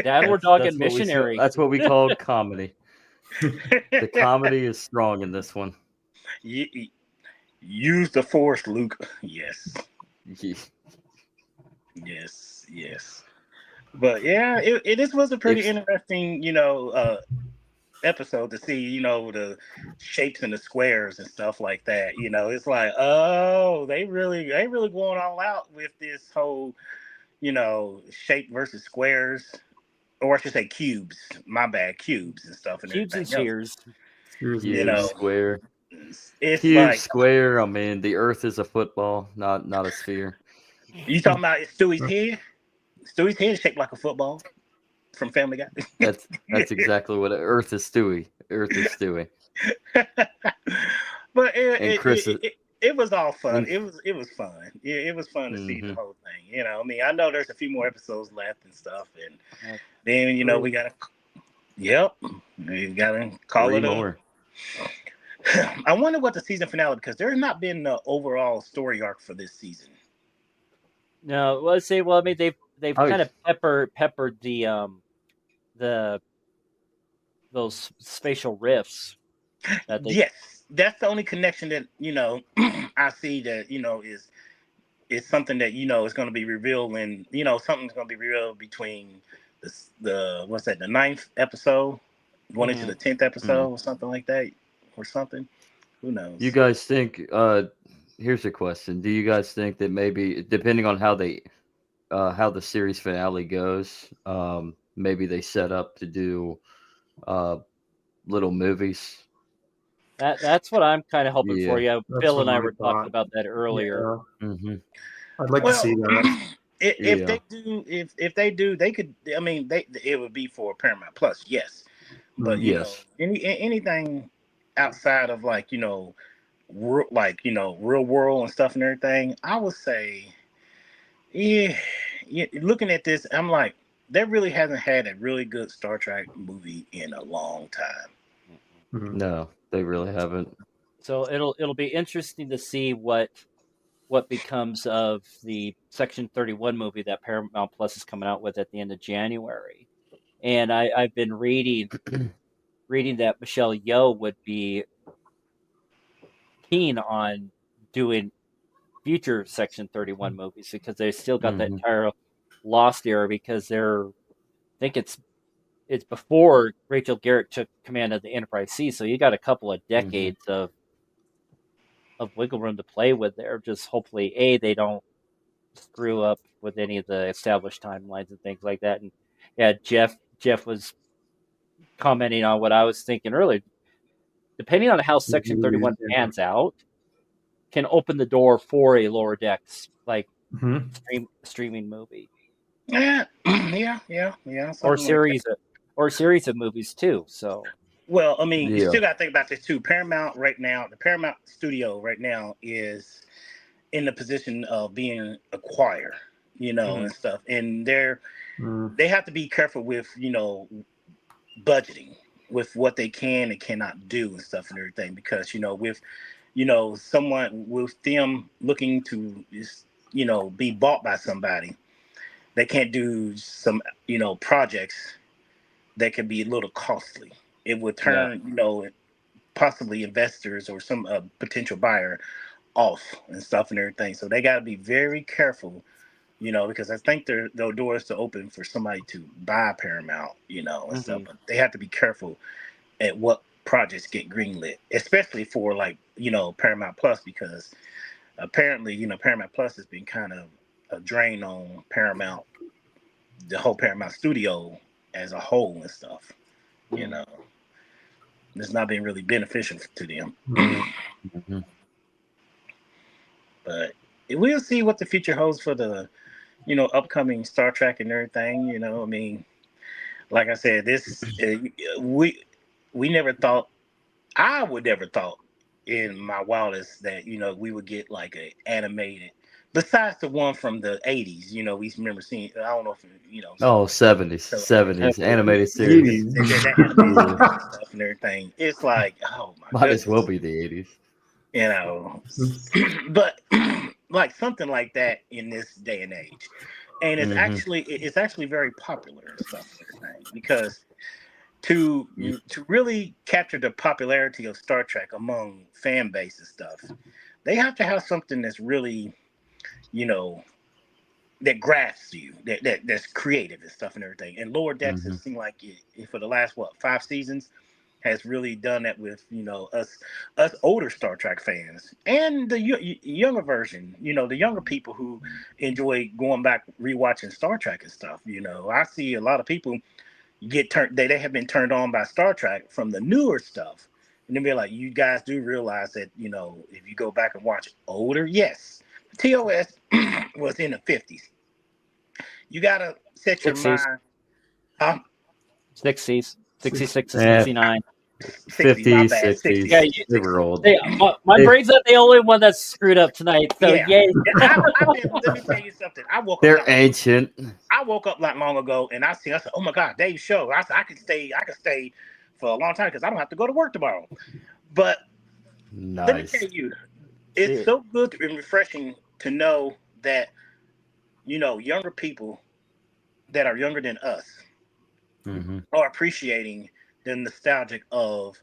downward dog and missionary. That's what we call comedy. The comedy is strong in this one. Use the force, Luke. Yes. Yes. But yeah, this was a pretty interesting, episode to see, the shapes and the squares and stuff like that. It's like, oh, they really going all out with this whole, shape versus squares or I should say cubes. My bad, cubes and stuff and Cubes and everything else. spheres. Here's You Cube, know, square. it's Cube, like square. I mean, the Earth is a football, not a sphere. you talking about Stewie's head. Stewie's head is shaped like a football from Family Guy. That's exactly what Earth is. Stewie. Earth is Stewie. But And Chris is. it was all fun. And, It was fun. It was fun to see the Mhm. whole thing. You know, I mean, I know there's a few more episodes left and stuff, and Yeah. then you know we gotta. Yep, we gotta call 3 it more. I wonder what the season finale, because there's not been the overall story arc for this season. No, let's say. Well, I mean, they've Oh, kind of peppered the those spatial rifts that they. Yes, that's the only connection that I see that is something that is going to be revealed, and something's going to be revealed between the what's that, the 9th episode going into the 10th episode or something like that, or something. Who knows? You guys think? Here's a question: do you guys think that maybe, depending on how the series finale goes, maybe they set up to do little movies? That's what I'm kind of hoping for. Yeah, That's Bill what and I I were thought. talking about that earlier. Yeah. Mm-hmm. I'd like to see that. If Yeah. they do, if they do, they could. I mean, it would be for Paramount Plus, yes. But Yes. anything outside of real world and stuff and everything, I would say, yeah. Looking at this, I'm like, there really hasn't had a really good Star Trek movie in a long time. Mhm. No, they really haven't. So it'll be interesting to see what becomes of the Section 31 movie that Paramount Plus is coming out with at the end of January. And I've been reading that Michelle Yeoh would be keen on doing future Section 31 movies because they still got that entire Lost era, because I think it's before Rachel Garrett took command of the Enterprise C, so you got a couple of decades of wiggle room to play with there. Just hopefully they don't screw up with any of the established timelines and things like that. And yeah, Jeff was commenting on what I was thinking earlier. Depending on how Section 31 pans out, can open the door for a Lower Decks streaming movie. Yeah. Or Like series of movies too. So well, I mean, you Yeah. still got to think about this too. Paramount right now, the Paramount Studio right now is in the position of being acquired, and stuff, and they have to be careful with budgeting, with what they can and cannot do and stuff and everything, because with someone with them looking to be bought by somebody, they can't do some projects that could be a little costly. It would turn possibly investors or some potential buyer off and stuff and everything. So they got to be very careful, because I think their doors to open for somebody to buy Paramount, and stuff. But they have to be careful at what projects get greenlit, especially for Paramount Plus, because apparently Paramount Plus has been kind of a drain on Paramount, the whole Paramount Studio as a whole and stuff. It's not been really beneficial to them. But we'll see what the future holds for the upcoming Star Trek and everything. I mean, like I said, this we never thought, I would never thought in my wildest that we would get like a animated, besides the one from the 80s. We remember seeing, I don't know if Oh, 70s animated series. that animated stuff and everything. It's like, oh my Might goodness. as well be the 80s. But like something like that in this day and age, and it's actually very popular and stuff and everything, because to really capture the popularity of Star Trek among fan base and stuff, they have to have something that's really that grasps you, that's creative and stuff and everything. And Lower Decks has seemed like it for the last 5 seasons has really done that with us older Star Trek fans, and the younger version, the younger people who enjoy going back rewatching Star Trek and stuff. I see a lot of people they have been turned on by Star Trek from the newer stuff. And then be like, you guys do realize that, if you go back and watch older, yes, TOS was in the 50s. You gotta set your 60s. mind. Um, 60s, 66 to Yeah. 69. 60s, my 50s, bad. 60s. 60s. Yeah, They were old. my brain's not the only one that's screwed up tonight. So Yeah. yay. Let me tell you something. I woke They're up. ancient. I woke up not long ago, and I said, "Oh my God, Dave's show." I said, "I could stay for a long time because I don't have to go to work tomorrow." But let me Nice. tell you, it's so good and refreshing to know that younger people that are younger than us are appreciating the nostalgic of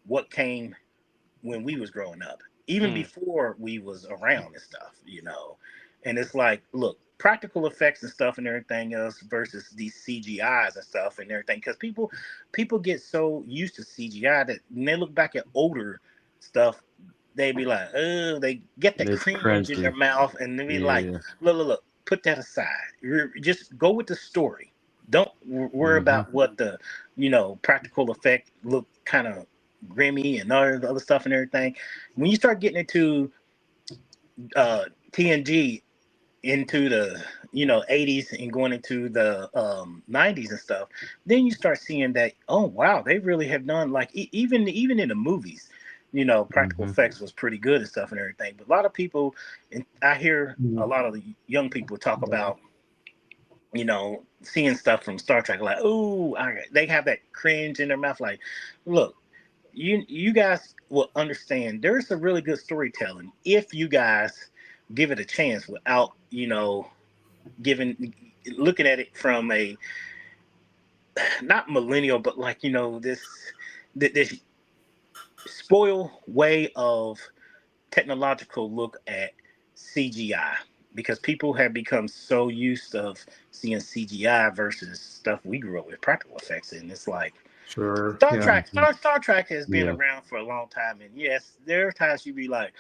what came when we was growing up, even before we was around and stuff, And it's like, look, practical effects and stuff and everything else versus these CGIs and stuff and everything, because people get so used to CGI that when they look back at older stuff, they be like, oh, they get the It's cringe in their cringy. mouth, and they be like, Yeah. look, put that aside. Just go with the story. Don't worry about what the practical effect look kind of grimy and all the other stuff and everything. When you start getting into TNG into the 80s and going into the 90s and stuff, then you start seeing that, oh wow, they really have done like even in the movies, practical effects was pretty good and stuff and everything. But a lot of people, and I hear a lot of the young people talk about seeing stuff from Star Trek like, oh, they have that cringe in their mouth. Like, look, you guys will understand there's a really good storytelling if you guys give it a chance without looking at it from a not millennial but like this spoiled way of technological look at CGI, because people have become so used of seeing CGI versus stuff we grew up with practical effects, and it's like Sure. Star Trek has been Yeah. around for a long time, and yes, there are times you be like,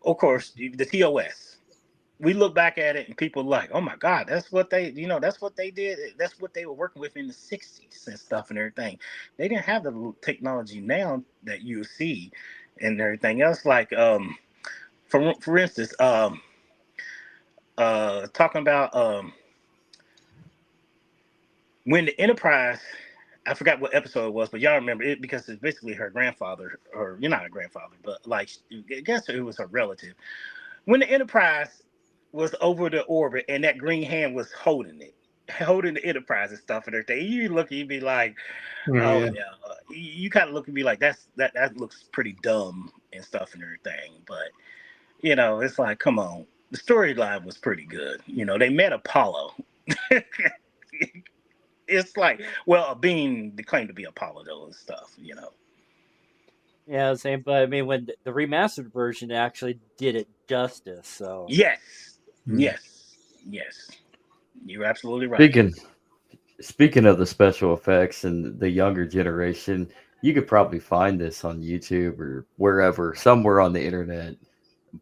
of course, the TOS. We look back at it, and people are like, "Oh my God, that's what that's what they did. That's what they were working with in the '60s and stuff and everything." They didn't have the technology now that you see, and everything else. Like, for instance, talking about when the Enterprise, I forgot what episode it was, but y'all remember it because it's basically her grandfather, or you're not a grandfather, but like I guess it was her relative. When the Enterprise was over the orbit and that green hand was holding the Enterprise and stuff and everything, you be like, oh yeah, you kind of look and be like, that looks pretty dumb and stuff and everything, but it's like, come on, the storyline was pretty good. They met Apollo. It's like, well, a being claimed to be Apollo though and stuff. Yeah, same. But I mean, when the remastered version actually did it justice. So Yes, yes, you're absolutely right. Speaking of the special effects and the younger generation, you could probably find this on YouTube or wherever, somewhere on the internet.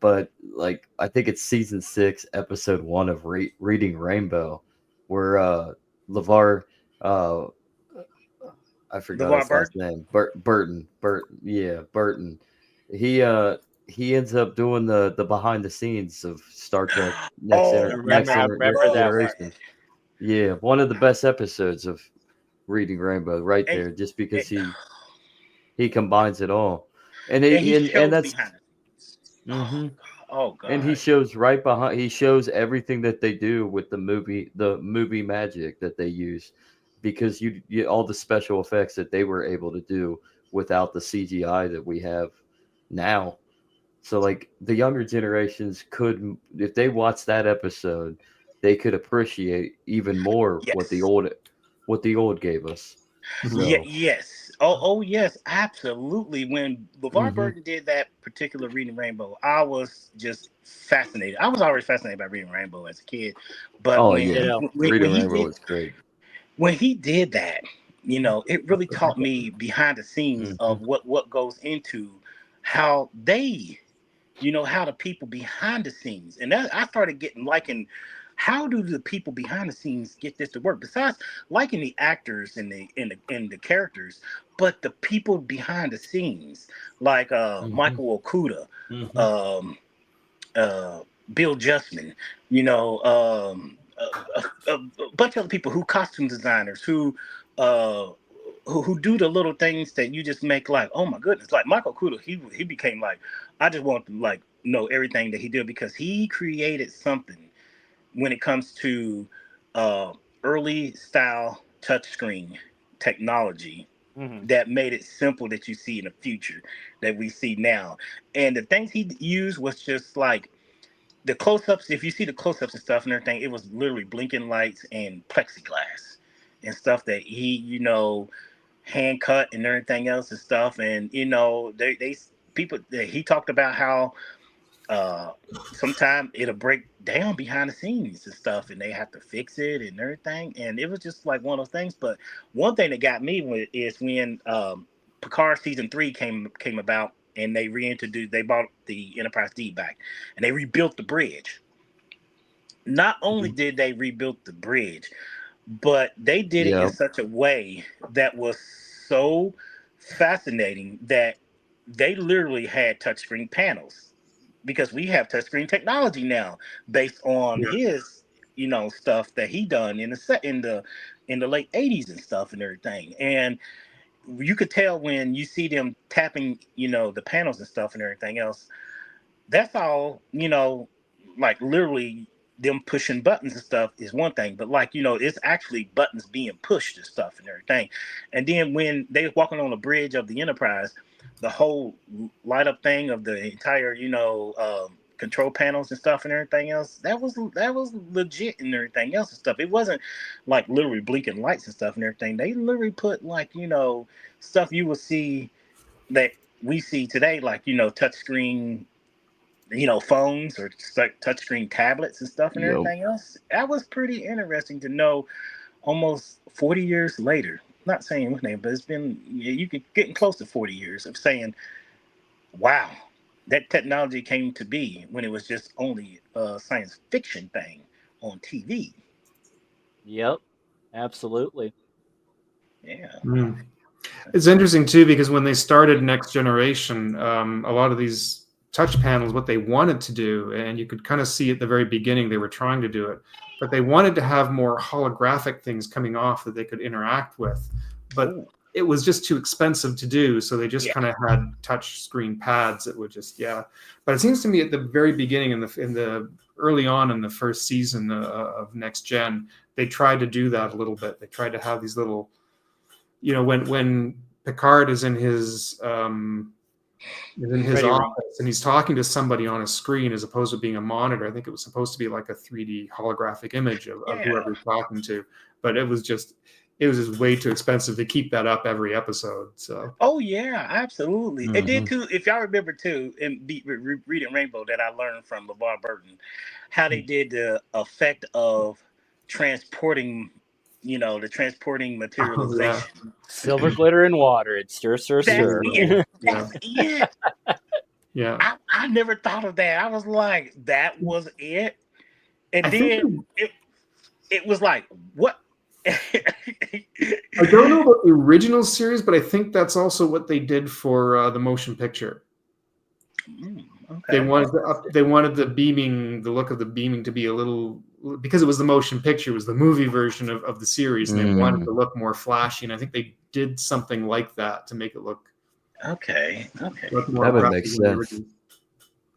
But like, I think it's season 6, episode 1 of Reading Rainbow, where LeVar, uh, I forgot LeVar his last Burton. name, Burton, Burton. He ends up doing the behind the scenes of Star Trek I remember that one. Generation. Yeah, one of the best episodes of Reading Rainbow, right And, there, just because and, he combines it all, and he shows that's behind it. hmm Oh and he God. shows right behind. He shows everything that they do with the movie magic that they use, because you all the special effects that they were able to do without the CGI that we have now. So like the younger generations could, if they watch that episode, they could appreciate even more Yes. what the old gave us. So Yes. Oh yes, absolutely. When LeVar Burton did that particular Reading Rainbow, I was just fascinated. I was already fascinated by Reading Rainbow as a kid, but oh when yeah, when Reading he Rainbow did was great. when he did that, it really taught me behind the scenes hmm of what goes into how they, how the people behind the scenes, and that I started getting liking how do the people behind the scenes get this to work? Besides liking the actors and the characters, but the people behind the scenes, like Michael Okuda, um, uh, Bill Justman, you know, a bunch of other people who costume designers uh, who do the little things that you just make like, oh my goodness, like Michael Kuda, he became like, I just want to like know everything that he did because he created something when it comes to uh, early style touchscreen technology Mm-hmm. that made it simple that you see in the future that we see now. And the things he used was just like the close-ups. If you see the close-ups and stuff and everything, it was literally blinking lights and plexiglass and stuff that he, hand cut and everything else and stuff. And they people that he talked about how uh sometimes it'll break down behind the scenes and stuff and they have to fix it and everything, and it was just like one of those things. But one thing that got me is when Picard season 3 came about, and they bought the Enterprise D back and they rebuilt the bridge. Not only did they rebuild the bridge, but they did it in Yep. such a way that was so fascinating that they literally had touchscreen panels, because we have touchscreen technology now based on Yeah. his stuff that he done in the set in the late 80s and stuff and everything. And you could tell when you see them tapping the panels and stuff and everything else, that's all, like literally them pushing buttons and stuff is one thing, but like, it's actually buttons being pushed and stuff and everything. And then when they was walking on the bridge of the Enterprise, the whole light up thing of the entire, control panels and stuff and everything else, that was legit and everything else and stuff. It wasn't like literally blinking lights and stuff and everything. They literally put like, stuff you will see that we see today, like, touchscreen phones or touchscreen tablets and stuff and Yep. everything else. That was pretty interesting to know almost 40 years later. Not saying what name, but it's been, you could getting close to 40 years of saying, wow, that technology came to be when it was just only a science fiction thing on TV. Yep, absolutely. Yeah. Mm. It's interesting too because when they started Next Generation, a lot of these touch panels, what they wanted to do, and you could kind of see at the very beginning they were trying to do it, but they wanted to have more holographic things coming off that they could interact with, but Ooh, it was just too expensive to do, so they just yeah. kind of had touch screen pads that would just But it seems to me at the very beginning, in the early on in the first season of Next Gen, they tried to do that a little bit. They tried to have these little, when Picard is in his Ready room. office and he's talking to somebody on a screen as opposed to being a monitor. I think it was supposed to be like a 3D holographic image of Yeah. whoever he's talking to, but it was just way too expensive to keep that up every episode. So Oh yeah, absolutely. It did Mhm. too. If y'all remember too, in reading Rainbow, that I learned from LeVar Burton, how they did the effect of transporting, the transporting oh yeah, materialization. Silver glitter and water. It's stir, stir, That's stir. yeah, it. yeah, That's it. yeah. I never thought of that. I was like, that was it. And I think then it was like, what? I don't know about the original series, but I think that's also what they did for the motion picture. They Okay. wanted the look of the beaming to be a little, because it was the motion picture, it was the movie version of the series, and they wanted to look more flashy. And I think they did something like that to make it look Okay. Okay. more That would impressive make than the sense. original.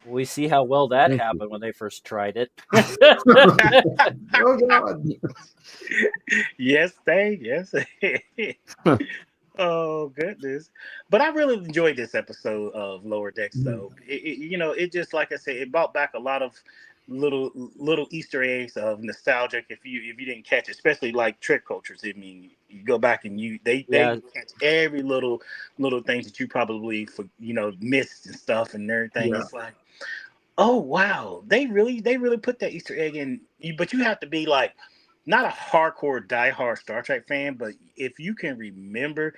We see how well that Thank you. happened when they first tried it. Oh God! Yes, they. Yes. Oh goodness! But I really enjoyed this episode of Lower Decks, though. It just, like I said, it brought back a lot of little Easter eggs of nostalgic. If you didn't catch it, especially like trick cultures. I mean, you go back and they Yeah. catch every little things that you probably missed and stuff and everything. Yeah. It's like, oh wow, they really put that Easter egg in. But you have to be like not a hardcore diehard Star Trek fan, but if you can remember,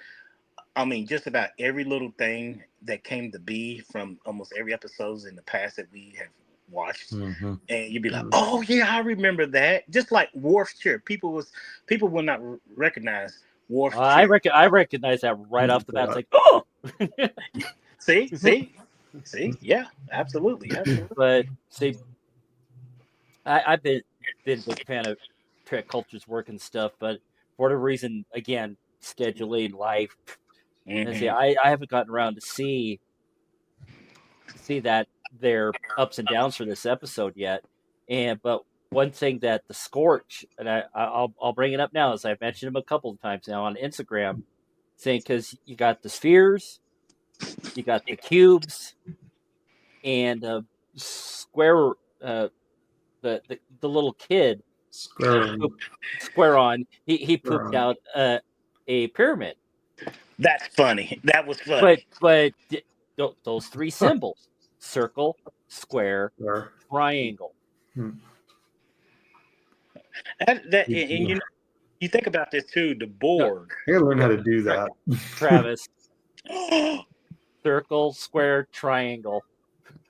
I mean, just about every little thing that came to be from almost every episodes in the past that we have watched, Mm-hmm. and you'd be like, "Oh yeah, I remember that." Just like Worf's Chair, people will not recognize Worf's Chair. I recognize that right off the bat. It's like, oh, See, yeah, absolutely. but see, I've been a big fan of Trek Culture's work and stuff, but for whatever reason, again, scheduling, life, and see, Mm-hmm. I haven't gotten around to see that their ups and downs for this episode yet. But one thing that the Scorch, and I'll bring it up now, as I've mentioned him a couple of times now on Instagram, saying because you got the spheres, you got the cubes, and square. The little kid Square. Square on he pooped out a pyramid. That's funny. That was funny. But those three symbols: circle, square, triangle. And you think about this too. The Borg. I gotta learn how to do that. Travis. Circle, square, triangle.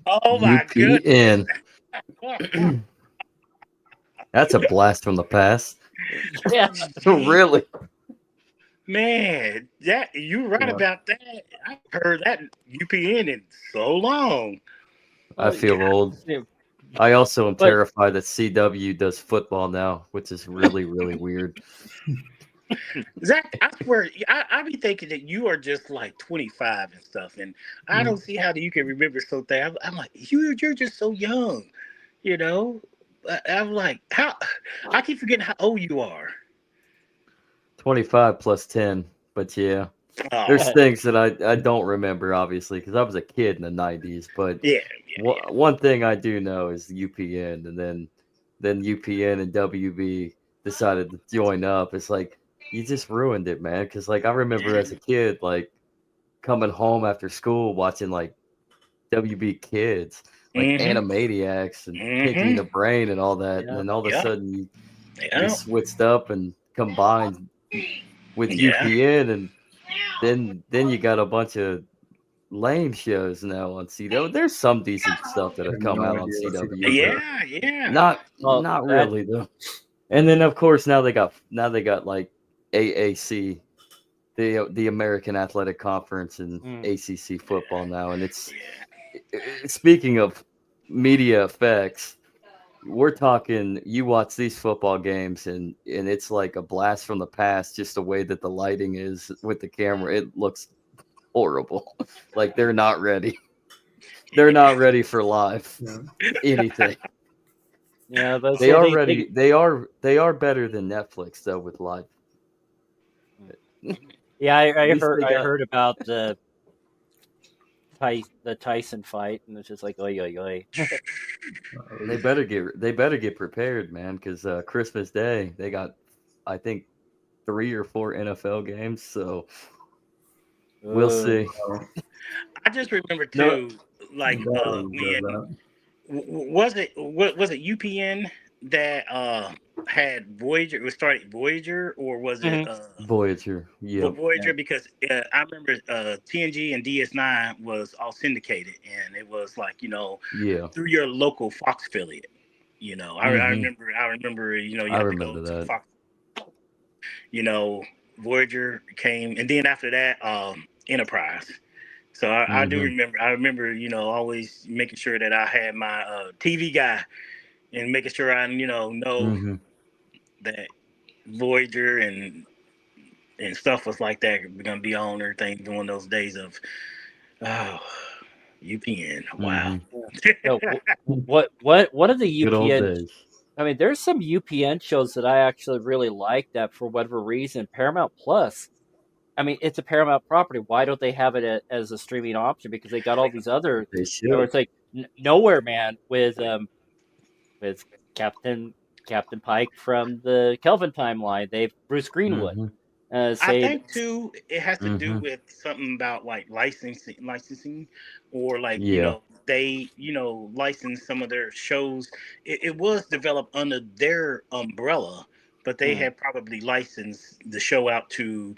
Oh my UPN. goodness. That's a blast from the past. Yeah. Really? Man, you're right about that. I heard that UPN in so long. I feel old. I also am terrified that CW does football now, which is really, really weird. Zach, I swear, I be thinking that you are just like 25 and stuff, and I don't see how you can remember something. I'm like, you're just so young, you know. I'm like, how? I keep forgetting how old you are. 25 plus 10, but yeah. Oh. There's things that I don't remember, obviously, because I was a kid in the 90s. But one thing I do know is UPN, and then UPN and WB decided to join up. It's like, you just ruined it, man. Because, like, I remember as a kid, like, coming home after school watching, like, WB Kids, like Animaniacs and Pinky the Brain and all that. And then all of a sudden you switched up and combined with UPN, and then you got a bunch of lame shows now on CW. There's some decent stuff that have come out on CW. Yeah. Not really though. And then of course now they got like AAC, the American Athletic Conference, and ACC football now, and it's speaking of media effects, we're talking, you watch these football games and it's like a blast from the past, just the way that the lighting is with the camera. It looks horrible. Like they're not ready. They're not ready for live anything. Yeah, but they are ready. They are better than Netflix though with live. Yeah, I heard about the Tyson fight, and it's just like, oi. They better get prepared, man, because Christmas Day they got, I think, 3 or 4 NFL games, so we'll see. I just remember too, like when was it UPN that had Voyager? It was started Voyager, or was it Voyager? Yeah, Voyager, because I remember TNG and DS9 was all syndicated, and it was like, through your local Fox affiliate. I remember. You have to go to Fox. Voyager came, and then after that, Enterprise. So I do remember. I remember, always making sure that I had my TV guy, and making sure I, know that Voyager and stuff was like that. We're gonna be on everything during those days of UPN. Wow. So, what are the UPN? I mean, there's some UPN shows that I actually really like that for whatever reason. Paramount Plus. I mean, it's a Paramount property. Why don't they have it as a streaming option? Because they got all these other. They should. It's like Nowhere Man with Captain Pike from the Kelvin timeline. They've Bruce Greenwood. I think too, it has to do with something about like licensing, or like they license some of their shows. It was developed under their umbrella, but they had probably licensed the show out to,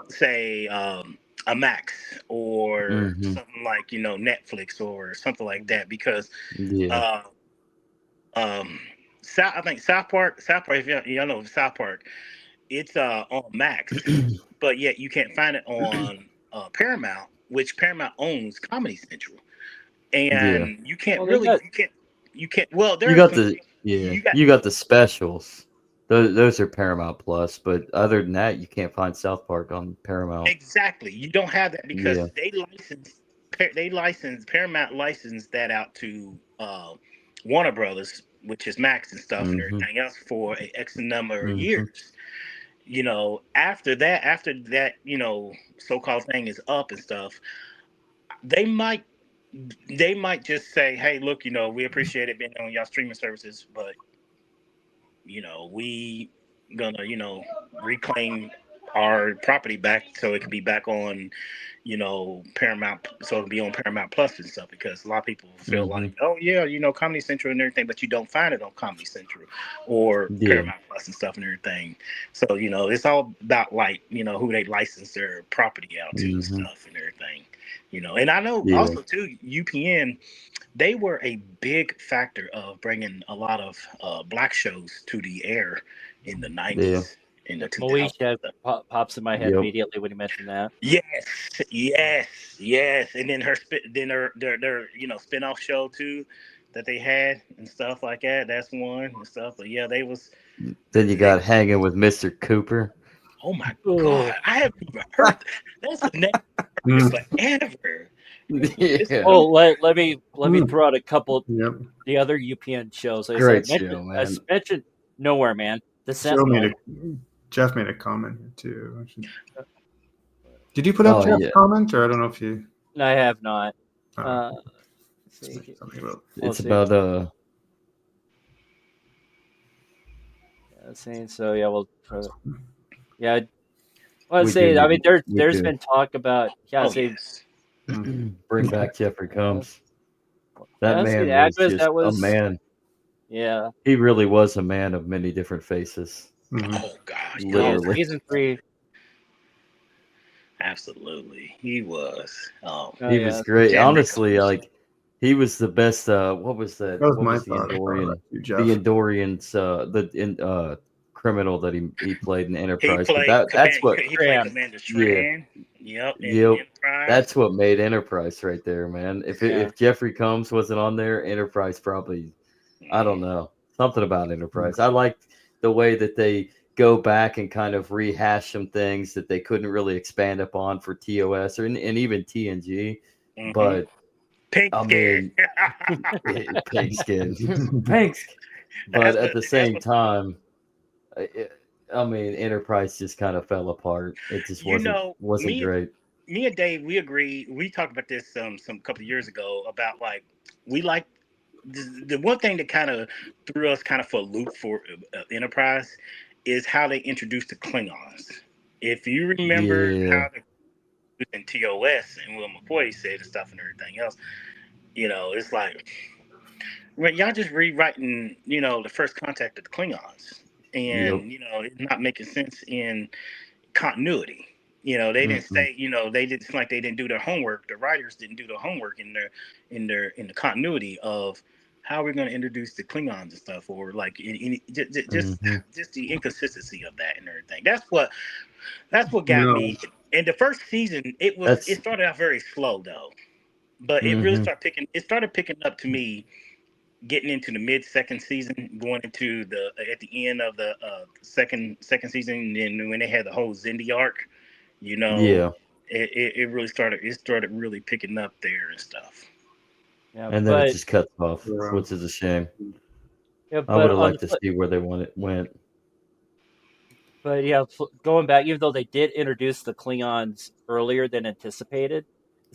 say, a Max or something like Netflix or something like that, because I think South Park. If y'all know South Park, it's on Max, but yet you can't find it on Paramount, which Paramount owns Comedy Central, and you can't Well, really you can't. Well, You there's got some. the You got you got the specials. Those are Paramount Plus, but other than that, you can't find South Park on Paramount. exactly. You don't have that because Yeah. they license Paramount licensed that out to Warner Brothers, which is Max and stuff and everything else for a X number of years. After that, so-called thing is up and stuff, they might just say, hey, look, we appreciate it being on y'all streaming services, but we gonna reclaim our property back so it can be back on Paramount, so it'll be on Paramount Plus and stuff, because a lot of people feel like, oh yeah, Comedy Central and everything, but you don't find it on Comedy Central or Paramount Plus and stuff and everything. So it's all about who they license their property out to and stuff and everything. And I know also too, UPN, they were a big factor of bringing a lot of black shows to the air in the 90s, in the 2000s. Moesha pops in my head immediately when you mentioned that. Yes. And then their spin-off show too that they had and stuff like that. That's one and stuff. But yeah, they was. Then you got Hanging with Mr. Cooper. Oh my God, I haven't even heard that. That's the name forever. Yeah. Oh, let me throw out a couple the other UPN shows. Great show, man. I mentioned Nowhere Man. The Sentinel. Jeff made a comment here too. Did you put up Jeff's comment, or I don't know if you? No, I have not. It's about saying so. Yeah, well, yeah. Well, say I mean, there's been talk about bring back Jeffrey Combs. That man was just a man. Yeah, he really was a man of many different faces. Oh gosh, literally. Season 3. Absolutely, he was. He was great. Honestly, like he was the best. What was that? That was what my was thought. The Andorian's the criminal that he played in Enterprise. He played Commander Strand. Yep. That's what made Enterprise right there, man. If Jeffrey Combs wasn't on there, Enterprise probably, I don't know, something about Enterprise. I liked the way that they go back and kind of rehash some things that they couldn't really expand upon for TOS and even TNG. But Pink skin. Pink skin. But at the same time, I mean, Enterprise just kind of fell apart. It just wasn't great. Me and Dave, we agree. We talked about this some couple of years ago about we like the one thing that kind of threw us kind of for a loop for Enterprise is how they introduced the Klingons. If you remember how they in TOS and Will McCoy said and stuff and everything else, it's like, well, y'all just rewriting, the First Contact of the Klingons. And it's not making sense in continuity. They didn't say, they didn't do their homework. The writers didn't do their homework in the continuity of how we're going to introduce the Klingons and stuff, or just the inconsistency of that and everything. That's what got me. In the first season, it started out very slow though, but it really started picking up to me. Getting into the mid-second season, going into at the end of the second season, and when they had the whole Xindi arc, it really started. It started really picking up there and stuff. Yeah, and then it just cuts off, which is a shame. Yeah, I would have liked to see where they went. But yeah, going back, even though they did introduce the Klingons earlier than anticipated,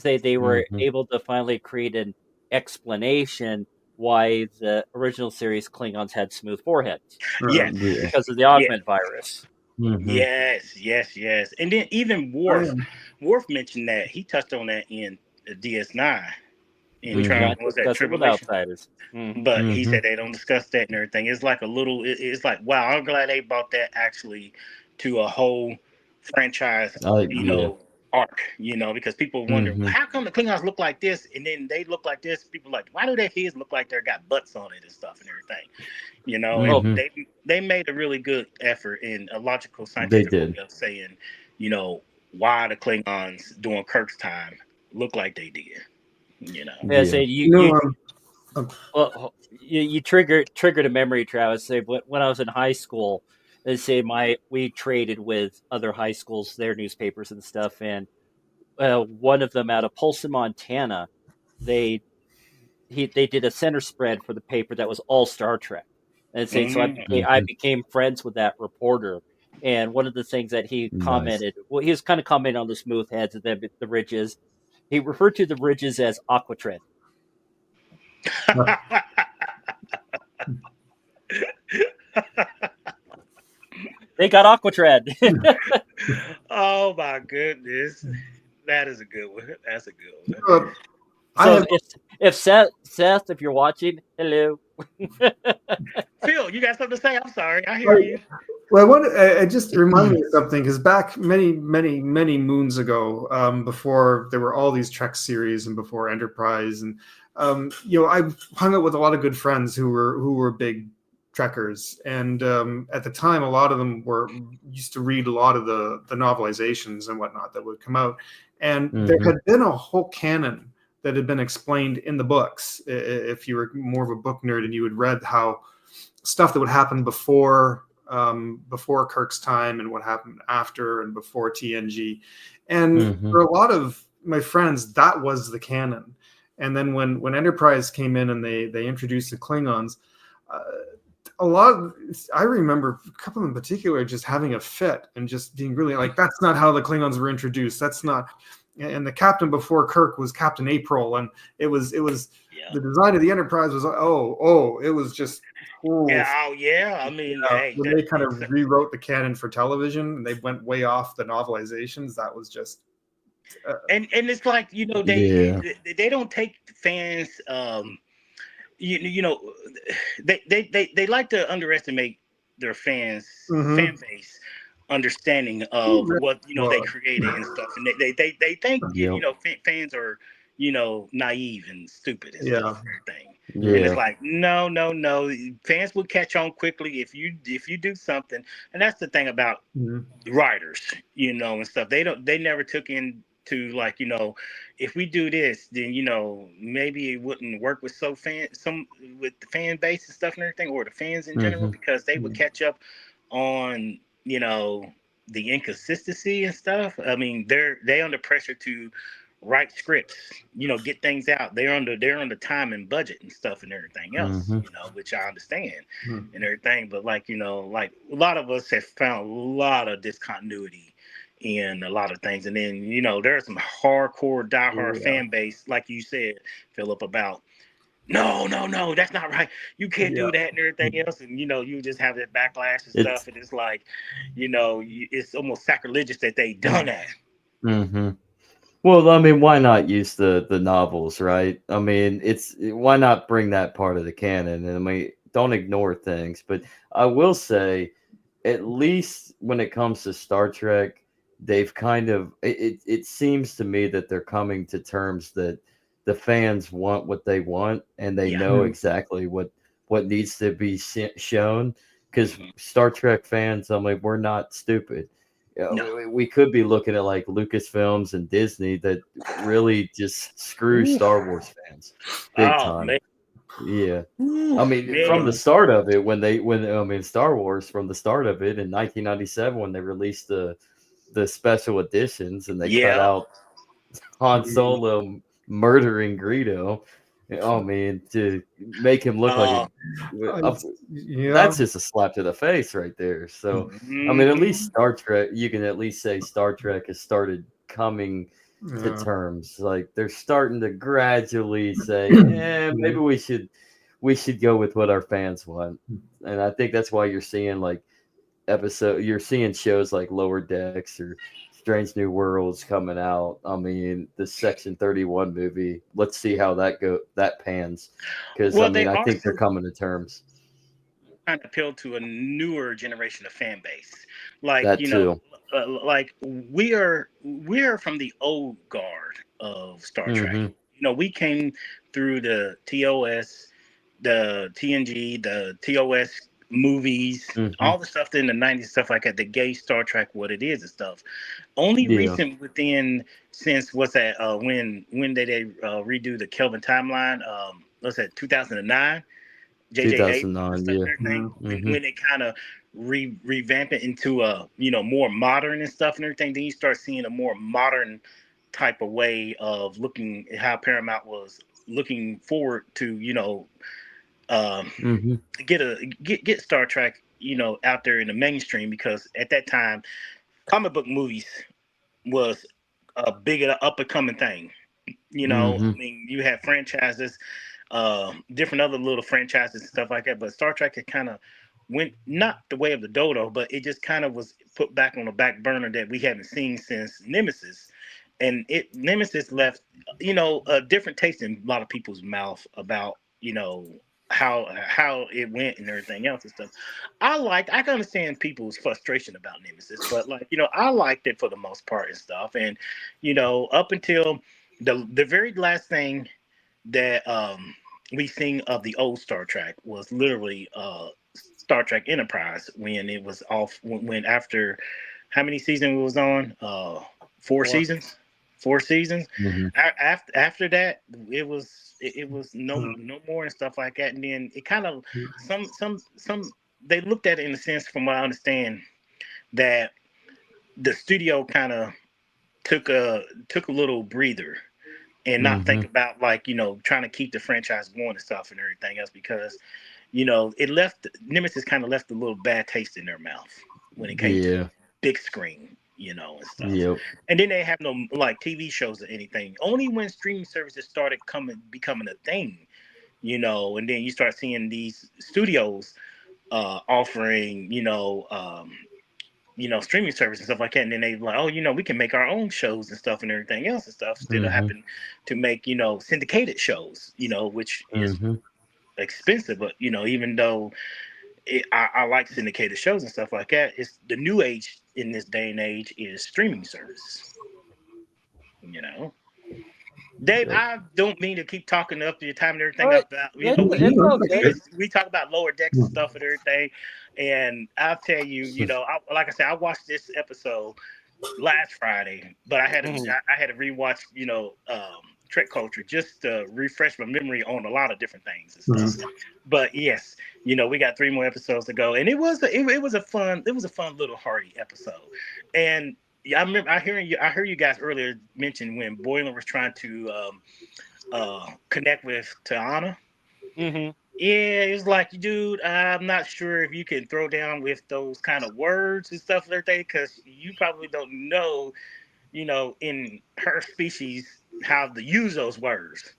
they were able to finally create an explanation why the original series Klingons had smooth foreheads. Yes. Because of the augment virus. Yes. And then even Worf mentioned that. He touched on that in DS9. In was that Tribulation? Outsiders. But he said they don't discuss that and everything. It's like it's like, wow, I'm glad they brought that actually to a whole franchise, arc, because people wonder, well, how come the Klingons look like this and then they look like this? People are like, why do their heads look like they got butts on it and stuff and everything? And they made a really good effort in a logical scientific way of saying, why the Klingons during Kirk's time look like they did. Yeah, so you triggered a memory, Travis. Say when I was in high school, they say we traded with other high schools, their newspapers and stuff, and one of them out of Polson, Montana, they did a center spread for the paper that was all Star Trek, and say so I became friends with that reporter. And one of the things that he commented, well, he was kind of commenting on the smooth heads and the ridges. He referred to the ridges as aquatread. They got aquatread. Oh my goodness, that is a good one. That's a good one. So if Seth, if you're watching, hello. Phil, you got something to say? I'm sorry, I hear you. Well, it just reminded me of something, because back many moons ago, before there were all these Trek series and before Enterprise, and I hung out with a lot of good friends who were big Trekkers, and at the time, a lot of them used to read a lot of the novelizations and whatnot that would come out, and there had been a whole canon that had been explained in the books. If you were more of a book nerd and you had read how stuff that would happen before Kirk's time and what happened after and before TNG, and for a lot of my friends, that was the canon. And then when Enterprise came in and they introduced the Klingons, I remember a couple in particular just having a fit and just being really like, that's not how the Klingons were introduced. That's not. And the captain before Kirk was Captain April, and it was the design of the Enterprise was it was just cool. I mean, when they kind of rewrote the canon for television and they went way off the novelizations, that was just and it's like they don't take fans they like to underestimate their fans fan base understanding of what they created and stuff, and they think fans are naive and stupid and stuff and everything. And it's like no, fans will catch on quickly if you do something. And that's the thing about writers, and stuff. They never took into like, if we do this, then maybe it wouldn't work with with the fan base and stuff and everything, or the fans in general, because they would catch up on the inconsistency and stuff. I mean, they under pressure to write scripts, get things out. They're under time and budget and stuff and everything else, which I understand and everything. But like, like a lot of us have found a lot of discontinuity in a lot of things. And then, there's some hardcore diehard fan base, like you said, Philip, about no, that's not right. You can't do that and everything else. And, you just have that backlash and stuff. And it's like, it's almost sacrilegious that they done that. Well, I mean, why not use the novels, right? I mean, why not bring that part of the canon? And I mean, don't ignore things. But I will say, at least when it comes to Star Trek, they've kind of, it seems to me that they're coming to terms that the fans want what they want, and they know exactly what needs to be shown. Because Star Trek fans, I mean, we're not stupid. We could be looking at like Lucasfilms and Disney that really just screw Star Wars fans big time. Man. Yeah, I mean, from the start of it, when Star Wars, from the start of it in 1997, when they released the special editions and they cut out Han Solo murdering Greedo. Oh man, to make him look like that's just a slap to the face right there. So I mean, at least Star Trek, you can at least say Star Trek has started coming to terms. Like they're starting to gradually say, maybe we should go with what our fans want. And I think that's why you're seeing like you're seeing shows like Lower Decks or Strange New Worlds coming out. I mean, the Section 31 movie. Let's see how that pans, because I mean, I think they're coming to terms. Trying to appeal to a newer generation of fan base, like that too. like we are from the old guard of Star Trek. Mm-hmm. You know, we came through the TOS, the TNG, the TOS movies, Mm-hmm. all the stuff in the '90s, stuff like that. That gave Star Trek what it is and stuff. Only Yeah. recent within since what's that? When did they redo the Kelvin timeline? What's that? 2009. JJ Abrams and 2009. stuff Yeah. and everything, Mm-hmm. when they kind of revamp it into a more modern and stuff and everything, then you start seeing a more modern type of way of looking at how Paramount was looking forward to um, Mm-hmm. get Star Trek out there in the mainstream, because at that time comic book movies was a big up and coming thing. Mm-hmm. I mean, you had franchises, different other little franchises and stuff like that. But Star Trek had kind of went not the way of the dodo, but it just kind of was put back on the back burner that we haven't seen since Nemesis. And Nemesis left, a different taste in a lot of people's mouth about, how it went and everything else and stuff. I can understand people's frustration about Nemesis, but I liked it for the most part and stuff. And up until the very last thing that we seen of the old Star Trek was literally Star Trek Enterprise, when it was off, when after how many seasons it was on? Four seasons. 4 seasons. Mm-hmm. After that, it was no more and stuff like that. And then it kind of some they looked at it in a sense, from what I understand, that the studio kind of took a little breather and not Mm-hmm. think about trying to keep the franchise going and stuff and everything else, because it left Nemesis kind of left a little bad taste in their mouth when it came to Yeah. big screen, and stuff. Yep. And then they have no TV shows or anything. Only when streaming services started becoming a thing, and then you start seeing these studios offering, streaming service and stuff like that. And then they like, oh, we can make our own shows and stuff and everything else and stuff, instead of Mm-hmm. having to make, syndicated shows, which is Mm-hmm. expensive. But, even though I like syndicated shows and stuff like that, it's the new age in this day and age is streaming service, you know. Dave, Yep. I don't mean to keep talking up to your time and everything But about, it's okay. we talk about Lower Decks and stuff and everything. And I'll tell you, like I said, I watched this episode last Friday, but I had to Mhm. I had to rewatch, Trek Culture, just to refresh my memory on a lot of different things and stuff. But yes, we got 3 more episodes to go, and it was a fun little hearty episode. And yeah, I remember I heard you guys earlier mention when Boimler was trying to connect with Tiana. Mhm. Yeah, it's like, dude, I'm not sure if you can throw down with those kind of words and stuff like that, because you probably don't know, in her species, how to use those words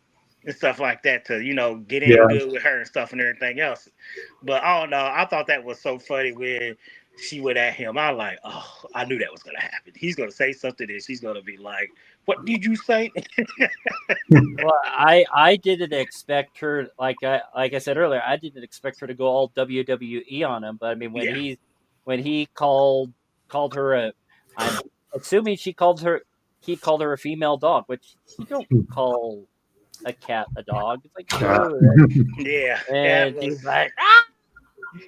and stuff like that to, get in Yeah. good with her and stuff and everything else. But oh no, I thought that was so funny when she went at him. I like, oh, I knew that was gonna happen. He's gonna say something and she's gonna be like, "What did you say?" Well, I didn't expect her, like I said earlier, I didn't expect her to go all WWE on him. But I mean, Yeah. when he called her I'm assuming he called her a female dog, which you don't call a cat a dog. It's like, Yeah, that and was. she's like,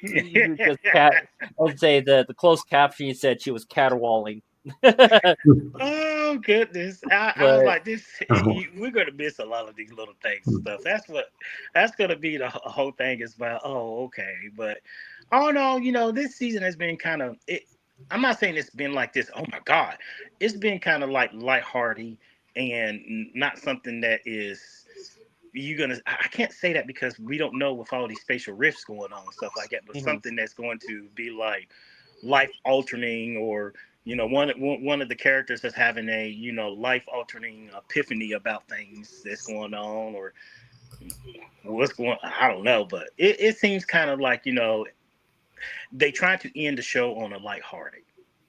because cat. I would say the closed caption said she was caterwauling. Oh goodness! I was But like, this. We're gonna miss a lot of these little things and stuff. That's gonna be the whole thing. Is about, oh, okay, but oh no, this season has been kind of it. I'm not saying it's been like this. Oh my god, it's been kind of like lighthearted and not something that is. You're gonna. I can't say that because we don't know with all these spatial rifts going on and stuff like that. But mhm, something that's going to be like life altering, or one of the characters that's having a life altering epiphany about things that's going on, or what's going, I don't know, but it seems kind of like they tried to end the show on a lighthearted,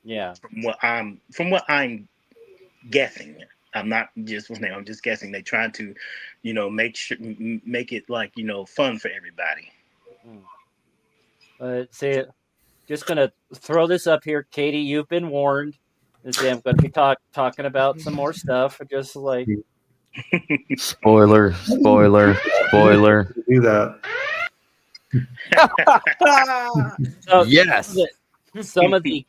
yeah. from what I'm guessing. I'm not just I'm just guessing they tried to make it like fun for everybody. Mm. But see, just gonna throw this up here, Katie. You've been warned. And say I'm going to be talking about some more stuff. Just like Spoiler. Do that. so Yes. some of the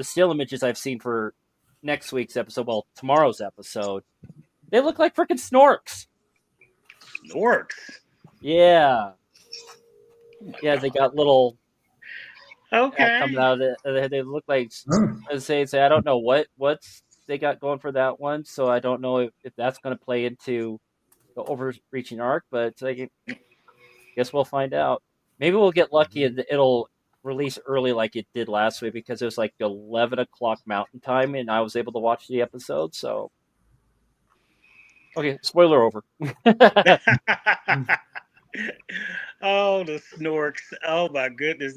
still images I've seen for next week's episode, well, tomorrow's episode, they look like freaking snorks. Snorks. Yeah. Oh Yeah, God. they got little coming Okay. out of it. They look like Oh. I say I don't know what's they got going for that one, so I don't know if that's going to play into the overreaching arc, but I guess we'll find out. Maybe we'll get lucky and it'll release early like it did last week because it was like 11 o'clock Mountain Time, and I was able to watch the episode. So, okay, spoiler over. Oh, the snorks. Oh my goodness.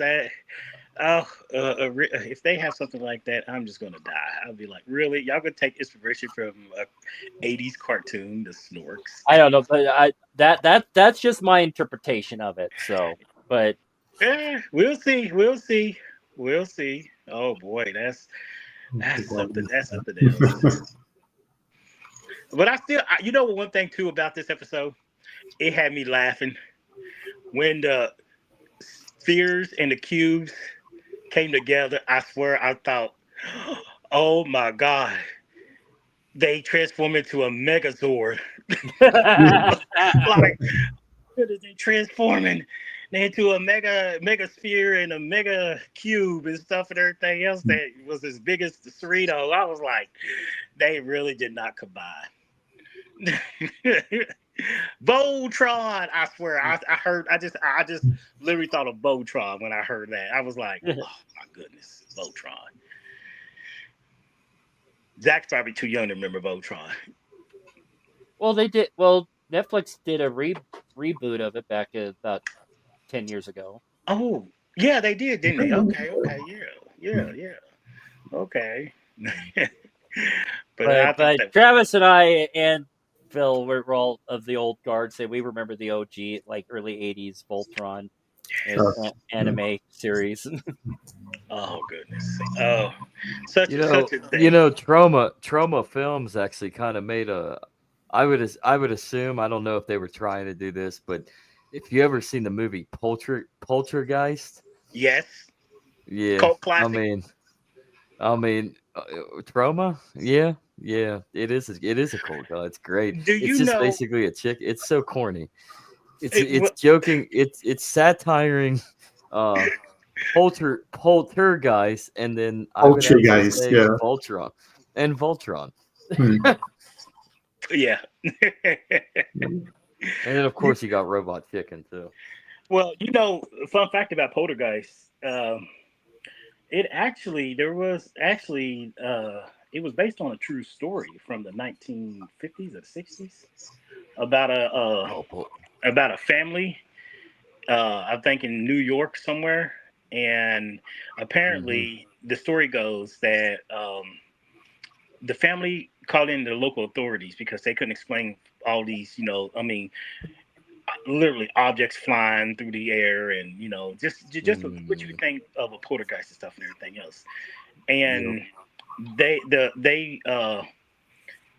If they have something like that, I'm just gonna die. I'll be like, really? Y'all gonna take inspiration from a '80s cartoon, the Snorks? I don't know, but that's just my interpretation of it. So, but We'll see. Oh boy, that's something. That's something else. But you know, one thing too about this episode, it had me laughing when the spheres and the cubes came together. I swear, I thought, oh my god, they transform into a Megazord. Like, what is they transforming into a mega sphere and a mega cube and stuff and everything else that was as big as the Cerritos? I was like, they really did not combine. Voltron, I swear, I just literally thought of Voltron when I heard that. I was like, oh my goodness, Voltron. Zach's probably too young to remember Voltron. Well, they did. Well, Netflix did a reboot of it back about 10 years ago. Oh, yeah, they did, didn't they? Okay, yeah. Okay. But Travis and I and Phil were all of the old guard. Say we remember the OG, like early '80s Voltron anime series. Oh goodness! Oh, such a thing. You know, Trauma Films actually kind of made a. I would assume, I don't know if they were trying to do this, but if you ever seen the movie Poltergeist, yes, yeah, cult classic. I mean, Trauma, yeah, it is a cult. It's great. It's just basically a chick. It's so corny. It's joking. It's satiring. Poltergeist, and then Poltergeist, yeah, Voltron and Voltron. Yeah. And then of course you got Robot Chicken too. Well, you know, fun fact about Poltergeist, it was based on a true story from the 1950s or 60s about a family, I think in New York somewhere, and apparently the story goes that the family called in the local authorities because they couldn't explain all these, literally objects flying through the air and, just what you would think of a poltergeist and stuff and everything else. And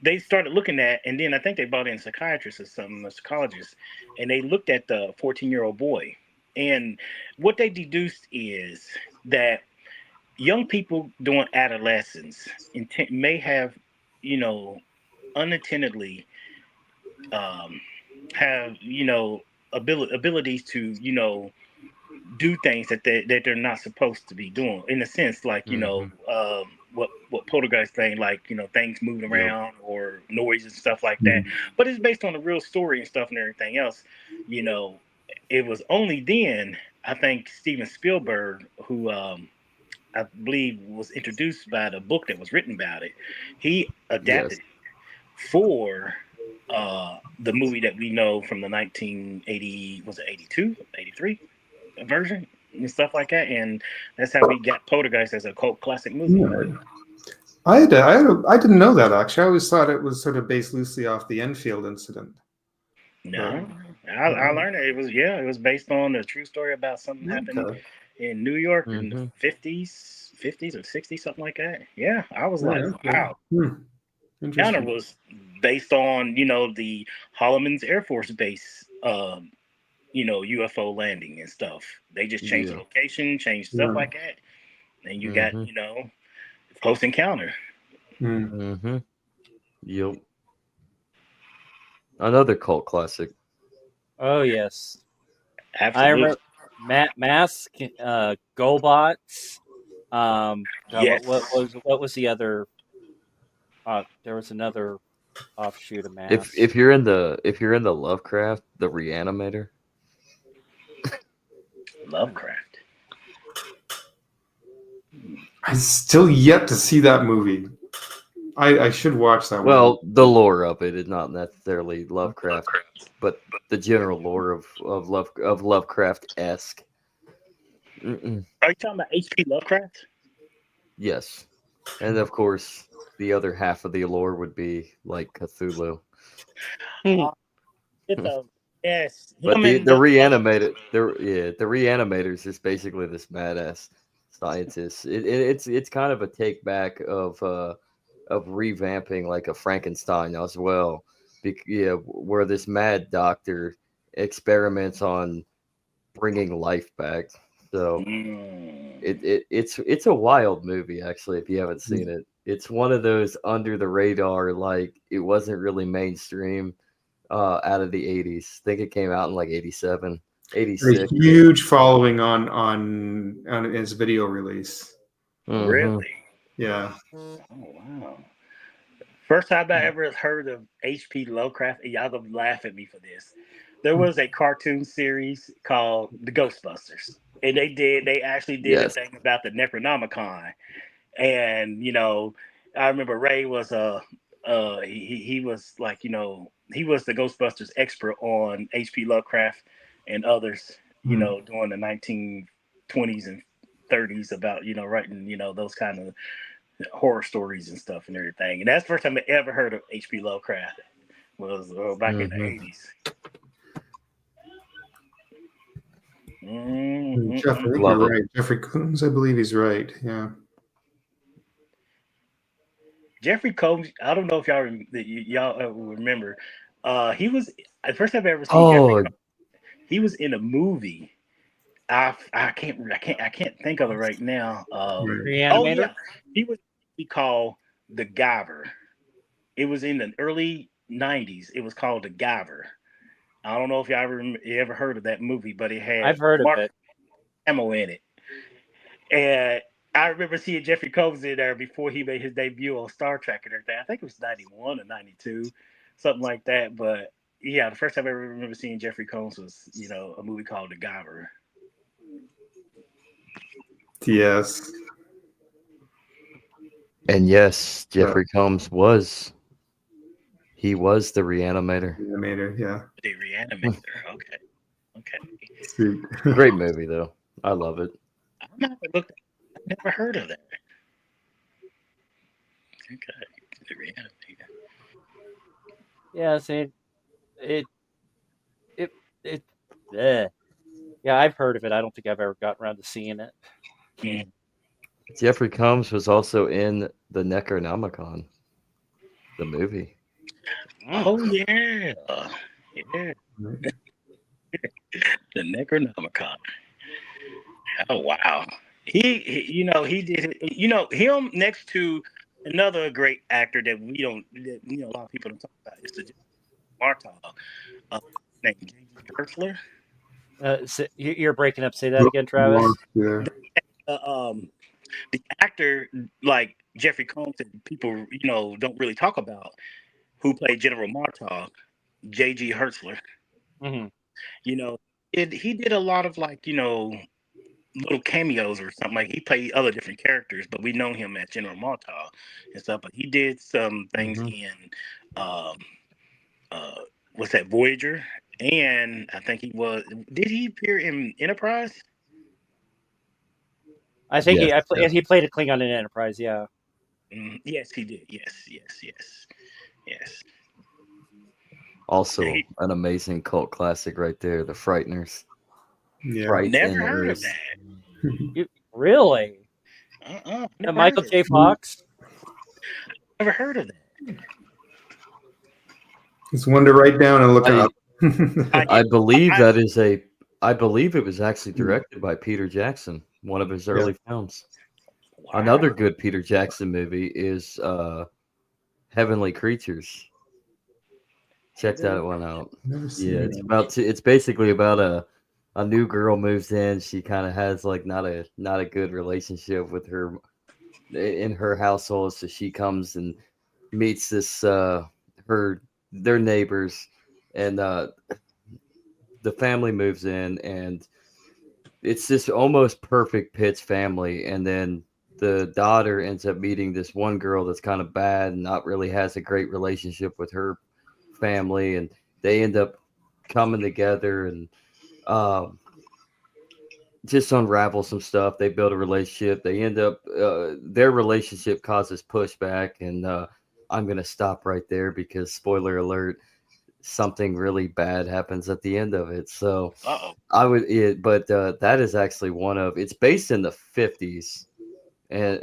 they started looking at, and then I think they brought in psychiatrists or something, a psychologist, and they looked at the 14-year-old boy. And what they deduced is that young people during adolescence may have, unattendedly have, abilities to, do things that they're not supposed to be doing, in a sense, like, what poltergeist thing, like, things moving around or noise and stuff like that. But it's based on a real story and stuff and everything else. It was only then, I think, Steven Spielberg, who I believe was introduced by the book that was written about it, he adapted it for the movie that we know from the 1980, was it 82, 83 version and stuff like that. And that's how we got Poltergeist as a cult classic movie. Yeah. I didn't know that, actually. I always thought it was sort of based loosely off the Enfield incident. No, I learned it was based on a true story about something happened in New York in the 50s, 50s or 60s, something like that. Yeah, I was Yeah, like, okay. wow. Counter Interesting. was based on, the Holloman's Air Force Base, UFO landing and stuff. They just changed the location, changed stuff like that, and you got, Close Encounter. Yep. Another cult classic. Oh yes, Absolutely. I remember Mask, GoBots. Yes. What was the other? There was another offshoot of Mask. If you're in the Lovecraft, the Reanimator. Lovecraft. I still yet to see that movie. I should watch that one. Well, the lore of it is not necessarily Lovecraft, but the general lore of Lovecraft-esque. Are you talking about H.P. Lovecraft? Yes, and of course, the other half of the lore would be like Cthulhu. Yes, But the Reanimator, the Reanimators is basically this badass scientist. It's kind of a take back of revamping like a Frankenstein as well. Where this mad doctor experiments on bringing life back. So it's a wild movie actually. If you haven't seen it, it's one of those under the radar. Like it wasn't really mainstream out of the 80s. I think it came out in like 87, 86. A huge following on his video release. Really? Yeah. Oh wow. First time I ever heard of H.P. Lovecraft, y'all gonna laugh at me for this. There was a cartoon series called The Ghostbusters, and they actually did a thing about the Necronomicon, and I remember Ray was he was like he was the Ghostbusters expert on H.P. Lovecraft and others, during the 1920s and 30s about writing those kind of horror stories and stuff and everything. And that's the first time I ever heard of H.P. Lovecraft was back in the 80s. Jeff, I think you're right. Jeffrey Combs, I believe he's right. Yeah. Jeffrey Combs, I don't know if y'all remember. He was the first time I ever seen Jeffrey Combs. He was in a movie. I can't think of it right now. Reanimator? Yeah, he was called The Guyver. It was in the early 90s. It was called The Guyver. I don't know if y'all ever heard of that movie, but it had I've heard Mark of it. Hamill in it. And I remember seeing Jeffrey Combs in there before he made his debut on Star Trek and everything. I think it was 91 or 92, something like that. But yeah, the first time I ever remember seeing Jeffrey Combs was, a movie called The Guyver. Yes. And yes, Jeffrey Combs was the Reanimator. Reanimator, yeah. The Reanimator, okay. Sweet. Great movie though. I love it. I've never heard of that. Okay, The Reanimator. Yeah, see, yeah, I've heard of it. I don't think I've ever gotten around to seeing it. Jeffrey Combs was also in the Necronomicon, the movie. Oh yeah. The Necronomicon. Oh wow. He did him next to another great actor that a lot of people don't talk about is the Martov, named J.G. Hertzler. You're breaking up. Say that again, Travis. Yeah. The actor like Jeffrey Combs that people don't really talk about, who played General Martov, J.G. Hertzler. Mm-hmm. He did a lot of little cameos or something. Like he played other different characters, but we know him as General Martov and stuff. But he did some things in what's that, Voyager, and I think did he appear in Enterprise? I think he played a Klingon in Enterprise. Yeah. Yes, he did. Yes. Also, an amazing cult classic right there, The Frighteners. Yeah. Never heard of that. Really? Never Michael heard J. of it. Fox. Never heard of that. It's one to write down and look up. I believe that is I believe it was actually directed by Peter Jackson, one of his early films. Wow. Another good Peter Jackson movie is Heavenly Creatures. Check that one out. Never seen Yeah, it. it's basically about a new girl moves in. She kind of has like not a good relationship with her in her household, so she comes and meets this their neighbors, and the family moves in, and it's this almost perfect pitch family, and then the daughter ends up meeting this one girl that's kind of bad and not really has a great relationship with her family, and they end up coming together and just unravel some stuff. They build a relationship. They end up their relationship causes pushback, and I'm gonna stop right there because spoiler alert, something really bad happens at the end of it. So I would but that is actually one of it's based in the 50s, and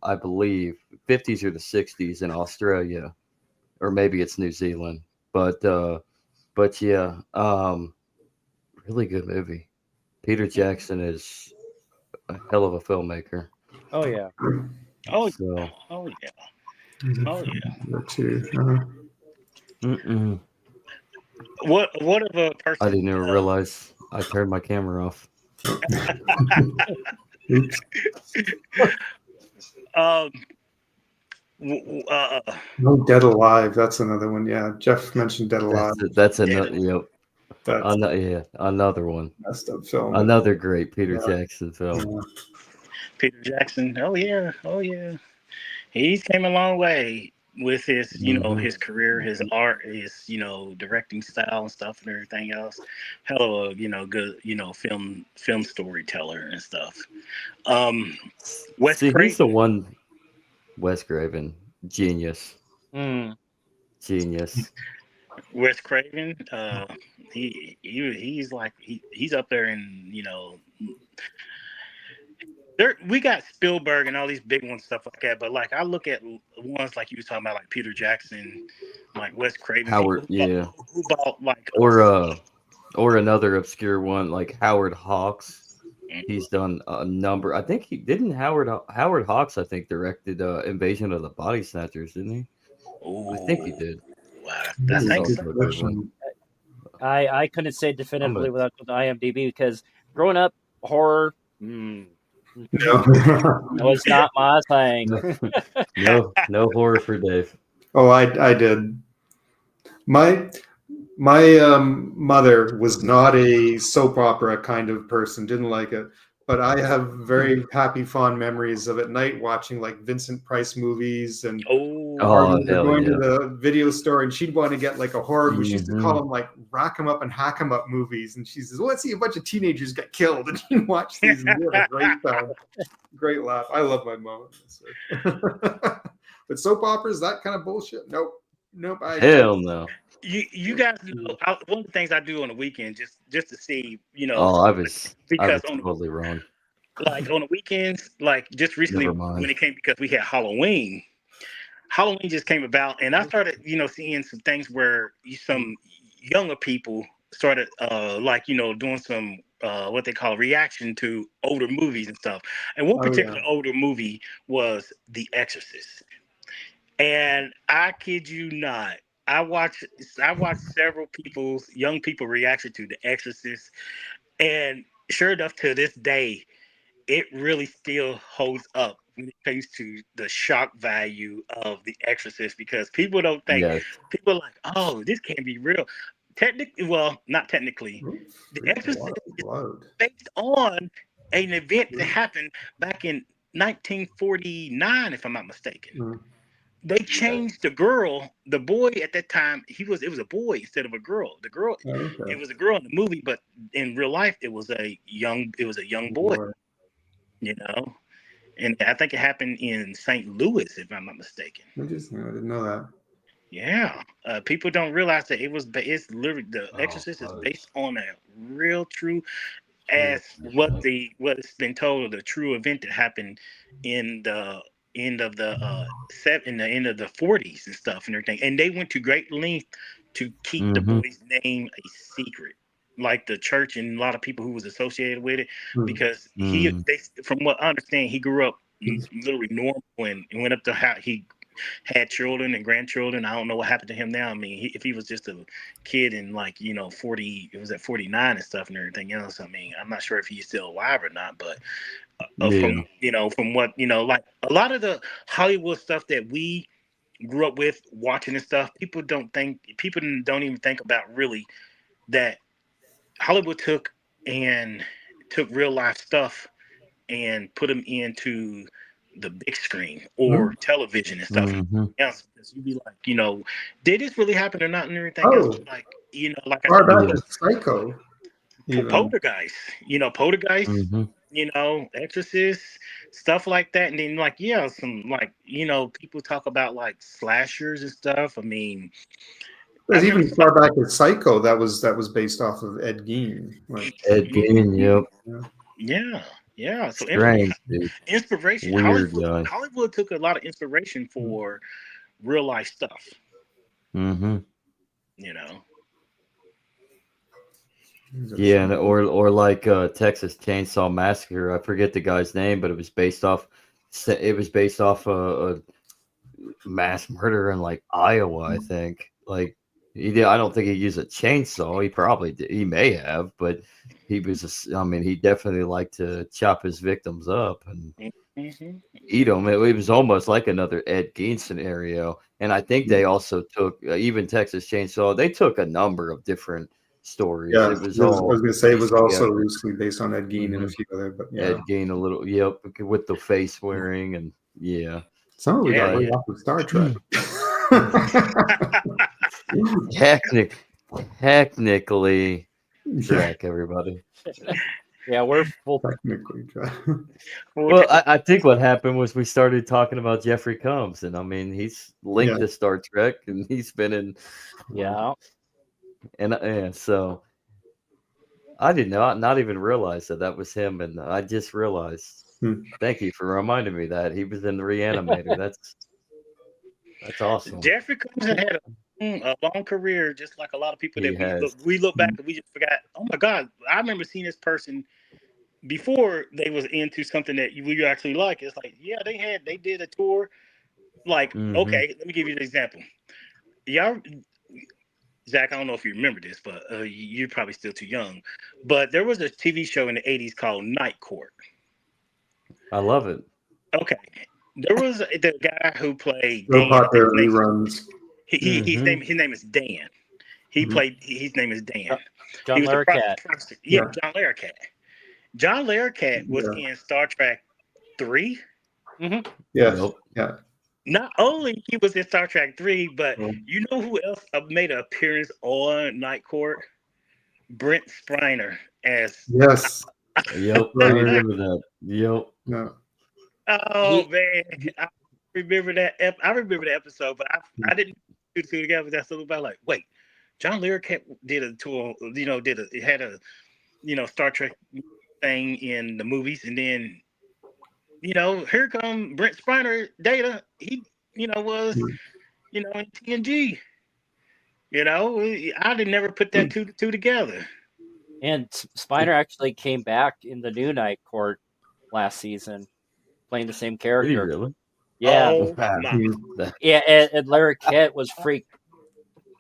I believe 50s or the 60s in Australia, or maybe it's New Zealand. But yeah, really good movie. Peter Jackson is a hell of a filmmaker. Oh yeah. Oh, So oh yeah. Oh yeah. mm-mm. What of a person? I didn't even realize I turned my camera off. Oops. No, Dead Alive. That's another one. Yeah, Jeff mentioned Dead Alive. That's another That's another one. messed up film. Another great Peter Jackson film. Peter Jackson. Oh yeah. Oh yeah. He's came a long way with his, his career, his art, his, directing style and stuff and everything else. Hell of a, good, film storyteller and stuff. Wes See, Craven. he's the one. Wes Craven, genius, genius. Wes Craven. He's like he's up there in we got Spielberg and all these big ones, stuff like that. But like I look at ones like you were talking about, like Peter Jackson, like Wes Craven, Howard, who bought like or another obscure one like Howard Hawks. He's done a number. I think he didn't Howard Hawks. I think directed Invasion of the Body Snatchers, didn't he? Ooh, I think he did. Wow, that's also a good one. I couldn't say definitively without the IMDb because growing up horror. That was not my thing. No horror for Dave. Oh, I did. My mother was not a soap opera kind of person, didn't like it. But I have very happy, fond memories of at night watching like Vincent Price movies and going to the video store, and she'd want to get like a horror movie. She used to call them like rack 'em up and hack 'em up movies. And she says, well, let's see a bunch of teenagers get killed. And she'd watch these and we had a great time. Great laugh. I love my mom. But soap operas, that kind of bullshit? Nope. Hell no. You guys know one of the things I do on the weekend just to see, I was totally wrong. Like on the weekends, like just recently when it came, because we had Halloween. Halloween just came about, and I started, seeing some things where some younger people started, doing some what they call reaction to older movies and stuff. And one particular older movie was The Exorcist. And I kid you not, I watched several young people reaction to The Exorcist, and sure enough, to this day, it really still holds up when it comes to the shock value of The Exorcist, because people don't think, people are like, oh, this can't be real. Technically, well, not technically. The Exorcist is based on an event that happened back in 1949, if I'm not mistaken. They changed the boy at that time. It was a boy instead of a girl. The girl, it was a girl in the movie, but in real life, it was a young boy. And I think it happened in St. Louis, if I'm not mistaken. Interesting. I didn't know that. Yeah, people don't realize that it's literally The Exorcist is based on a real, true as what's been told, the true event that happened in the end of the in the end of the 40s and stuff and everything. And they went to great length to keep the boy's name a secret, like the church and a lot of people who was associated with it, because from what I understand, he grew up literally normal and went up to how he had children and grandchildren. I don't know what happened to him now. I mean, if he was just a kid in 40, it was at 49 and stuff and everything else. I mean, I'm not sure if he's still alive or not, but from what, like a lot of the Hollywood stuff that we grew up with watching and stuff, people don't even think about really that Hollywood took real life stuff and put them into the big screen or television and stuff else. Because you'd be like, did this really happen or not and everything else? Like, like I said, Psycho. Poltergeist, Exorcist, stuff like that. And then some people talk about like slashers and stuff. I mean, there's even far back as Psycho that was based off of Ed Gein. Ed Gein, yep. Yeah. So strange, inspiration. Weird Hollywood took a lot of inspiration for real life stuff. Yeah, or like Texas Chainsaw Massacre. I forget the guy's name, but it was based off a mass murder in like Iowa, I think. Like I don't think he used a chainsaw. He probably did. He may have, but he he definitely liked to chop his victims up and eat them. It was almost like another Ed Gein scenario. And I think they also took even Texas Chainsaw. They took a number of different stories. Yeah, I was going to say it was also loosely based on Ed Gein and a few other, but Ed Gein a little, with the face wearing and Some of we got way off of Star Trek. Technically, Jack, everybody. Yeah, we're full. Technically, Jack. Well, I think what happened was we started talking about Jeffrey Combs, and I mean he's linked to Star Trek, and he's been in. And so I didn't know, not even realize that was him, and I just realized. Thank you for reminding me that he was in the Reanimator. That's awesome. Jeffrey Combs had a long career, just like a lot of people that we look back and we just forgot. Oh my God, I remember seeing this person before they was into something that we actually like. It's like, they did a tour. Like, okay, let me give you an example. Y'all, Zach, I don't know if you remember this, but you're probably still too young. But there was a TV show in the 80s called Night Court. I love it. Okay. There was the guy who played Dan. Reruns. His name is Dan. He played. His name is Dan. John Larroquette. John Larroquette. John Larroquette was in Star Trek 3. Yes. Yeah. Not only he was in Star Trek 3, but you know who else made an appearance on Night Court? Brent Spiner as. Yes. Yep. I remember that. Yep. No. Oh man, I remember that. I remember the episode, but I didn't put two together. That's a little bit like, wait, John Larroquette did a tour. Had a Star Trek thing in the movies, and then here come Brent Spiner, Data. He was in TNG. I did never put that two together. And Spiner actually came back in the new Night Court last season, playing the same character. Did he really? Yeah. Oh, yeah, and Larroquette was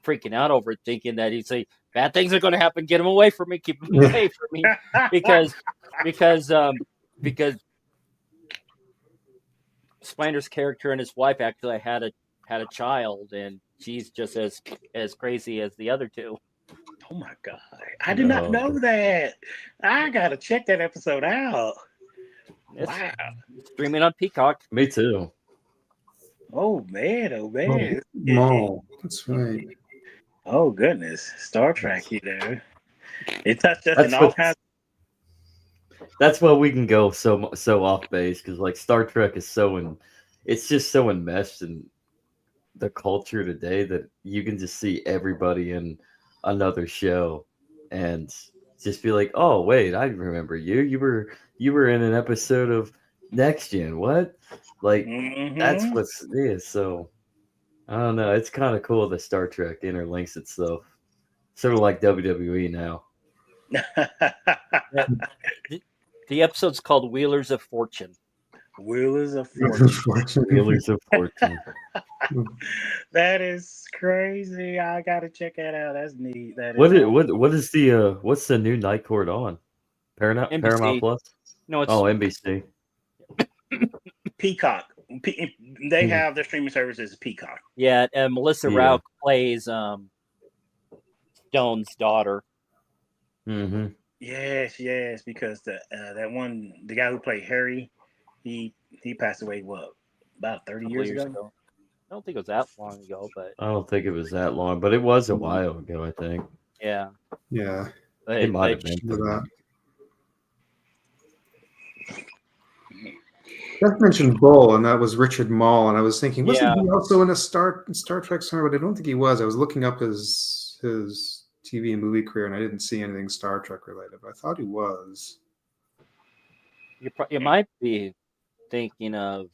freaking out over it, thinking that he'd say, bad things are going to happen. Get him away from me. Keep him away from me. Because Spiner's character and his wife actually had a child, and she's just as crazy as the other two. Oh my God. I did not know that. I got to check that episode out. Wow. Streaming on Peacock. Me too. Oh man. No, that's right. Oh goodness. Star Trek, It touched us in all kinds. That's why we can go so off base, because like Star Trek is it's just so enmeshed in the culture today that you can just see everybody in another show, and just be like, oh wait, I remember you. You were in an episode of Next Gen. What? Like that's what's so I don't know. It's kind of cool that Star Trek interlinks itself. Sort of like WWE now. The episode's called Wheelers of Fortune. Wheelers of Fortune. Wheelers of Fortune. That is crazy. I gotta check that out. That's neat. That is What's the new Night Court on? Paramount Plus? No, it's NBC. Peacock. They have their streaming services Peacock. Yeah, and Melissa Rauch plays Stone's daughter. Mm-hmm. Yes, because the guy who played Harry, he passed away about 30 years ago. I don't think it was that long ago, but I don't think it was that long, but it was a while ago, I think. Yeah. But it might have been. Jeff mentioned Bull, and that was Richard Mall, and I was thinking, wasn't he also in a Star Trek somewhere? But I don't think he was. I was looking up his TV and movie career, and I didn't see anything Star Trek related. But I thought he was. You might be thinking of.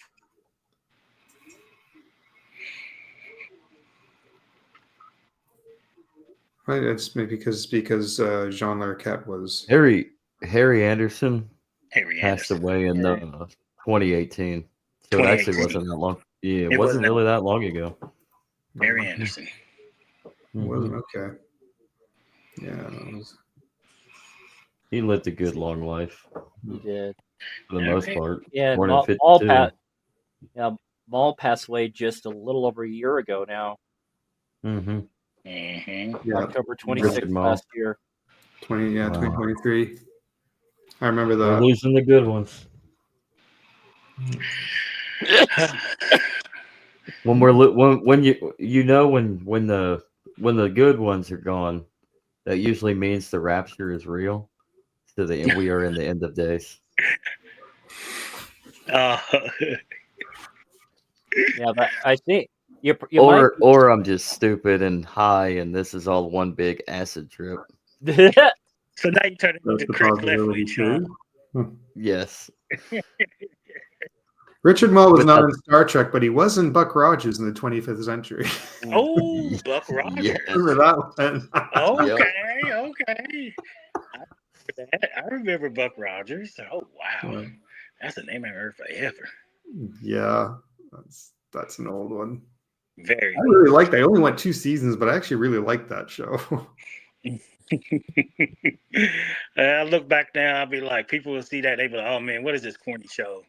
It's maybe because Jean Larroquette was Harry Anderson passed away in 2018. So it actually wasn't that long. Yeah, it wasn't really that long ago. Harry Anderson. It wasn't okay. Yeah. He lived a good long life. He did. For the most part. Yeah, Maul passed away just a little over a year ago now. Mm-hmm. Yeah. October 26th last year. 2023. I remember that. We're losing the good ones. when the good ones are gone, that usually means the rapture is real. So we are in the end of days. Yeah, but I think or I'm just stupid and high, and this is all one big acid trip. So now you turn it into Chris Leffledge. Yes. Richard Mall was not in Star Trek, but he was in Buck Rogers in the 25th century. Oh, Buck Rogers. Yes. Remember that one? Okay. I remember Buck Rogers. Oh, wow. Yeah. That's a name I've heard forever. Yeah, that's an old one. Very. I really liked that. I only went 2 seasons, but I actually really liked that show. I look back now, I'll be like, people will see that, they be like, oh man, what is this corny show?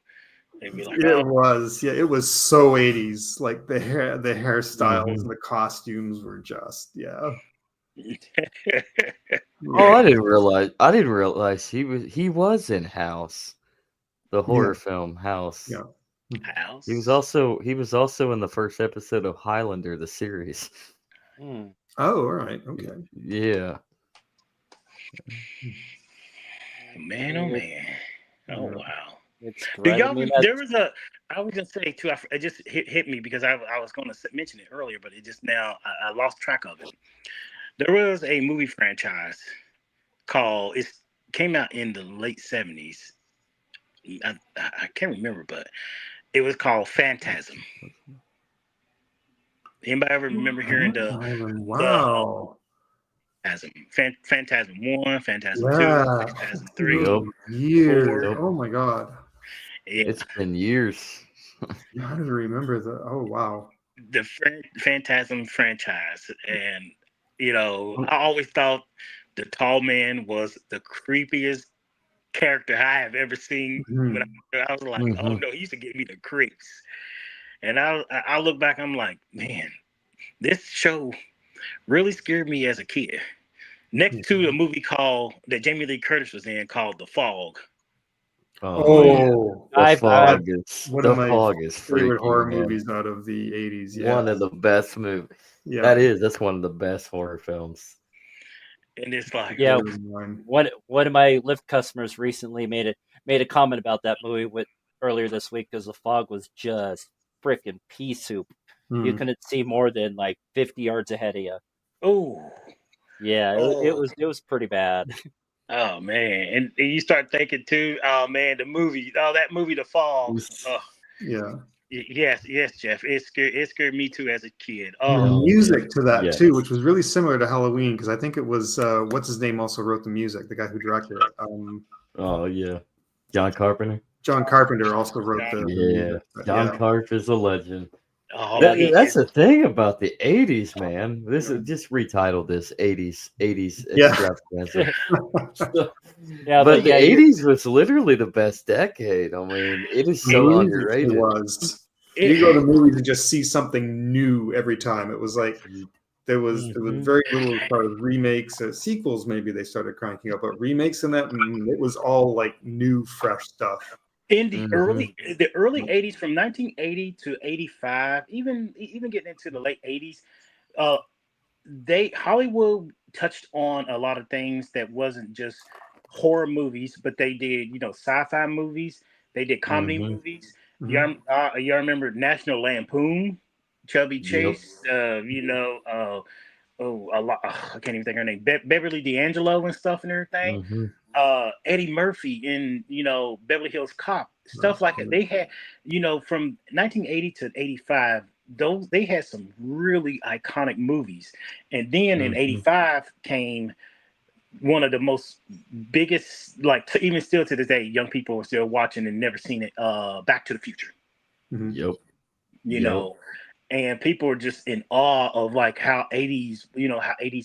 They'd be like, it was so 80s. Like the hairstyles and the costumes were just Oh, I didn't realize he was in House, the horror film House. Yeah. House. He was also in the first episode of Highlander, the series. Oh, all right. Okay. Yeah. Man, oh man. Oh wow. I was gonna say too, it just hit me because I was gonna mention it earlier, but it just now I lost track of it. There was a movie franchise it came out in the late 70s. I can't remember, but it was called Phantasm. Anybody ever remember hearing wow. Phantasm 1, Phantasm 2, Phantasm 3, 4. Oh my god. It's been years. Yeah, I don't remember oh wow. The Phantasm franchise. And I always thought the tall man was the creepiest character I have ever seen. When I was like, oh no, he used to give me the creeps. And I look back, I'm like, man, this show really scared me as a kid. Next to a movie that Jamie Lee Curtis was in called The Fog. Oh, The Fog is favorite horror movies out of the 80s. Yeah. One of the best movies. Yeah. That's one of the best horror films. And it's like, one of my Lyft customers recently made a comment about that movie earlier this week because The Fog was just freaking pea soup. You couldn't see more than like 50 yards ahead of you. Oh, yeah, it was pretty bad. Oh man, and you start thinking too. Oh man, that movie, The Fall. Oh, Yeah. yes, Jeff. It scared me too as a kid. And the Oh, music to that Yes. too, which was really similar to Halloween, because I think it was what's his name also wrote the music, the guy who directed it. Oh yeah, John Carpenter. John Carpenter also wrote the Yeah, music. But John yeah. Carpenter's a legend. oh, Yeah, That's the thing about the '80s, man. This is just retitled this '80s Yeah. extravaganza. yeah, But the yeah, '80s was literally the best decade. I mean, it is so Movies, it underrated. was. It- You go to movies and just see something new every time. It was like there was Mhm. very little as far as remakes, sequels. Maybe they started cranking up, but remakes and that it was all like new, fresh stuff. in the Mhm. early '80s, from 1980 to '85, even getting into the late '80s, uh, Hollywood touched on a lot of things that wasn't just horror movies, but they did sci-fi movies. They did comedy Mhm. movies. Mhm. Y'all remember National Lampoon, Chubby Yep. Chase, a lot. I can't even think of her name. Beverly D'Angelo and stuff and everything. Mhm. Eddie Murphy in Beverly Hills Cop, stuff Oh, like that. yeah. They had from 1980 to '85. They had some really iconic movies, and then in Mhm. '85 came one of the most biggest, even still to this day, young people are still watching and never seen it. Back to the Future. Mhm. Yep. You Yep. know, and people are just in awe of like how how 80s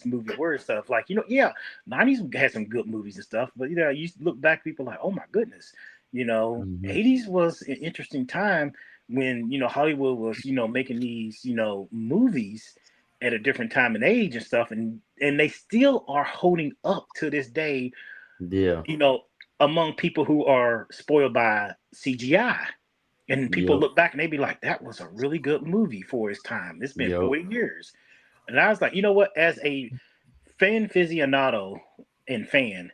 movies were and stuff. Like, yeah, 90s had some good movies and stuff, but you look back, people like, oh my goodness, Mhm. 80s was an interesting time when Hollywood was making these movies at a different time and age and stuff, and they still are holding up to this day, Yeah. among people who are spoiled by CGI. And people Yep. look back and they be like, that was a really good movie for its time. It's been Yep. 40 years. And I was like, you know what? As a fan aficionado and fan,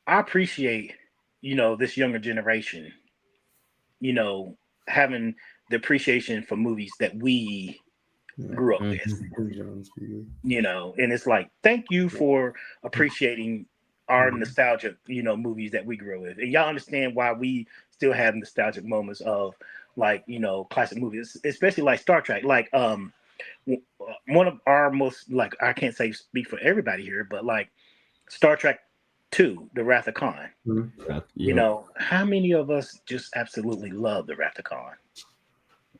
I appreciate, this younger generation, you know, having the appreciation for movies that we Yeah. grew up with, Mhm. Tim Jones, really. and it's like, thank you for appreciating our Mhm. nostalgic, movies that we grew up with. And y'all understand why we still have nostalgic moments of like, classic movies, especially like Star Trek. Like, one of our most, like, I can't say speak for everybody here, but like Star Trek 2, The Wrath of Khan. Mhm. Yep. How many of us just absolutely love The Wrath of Khan?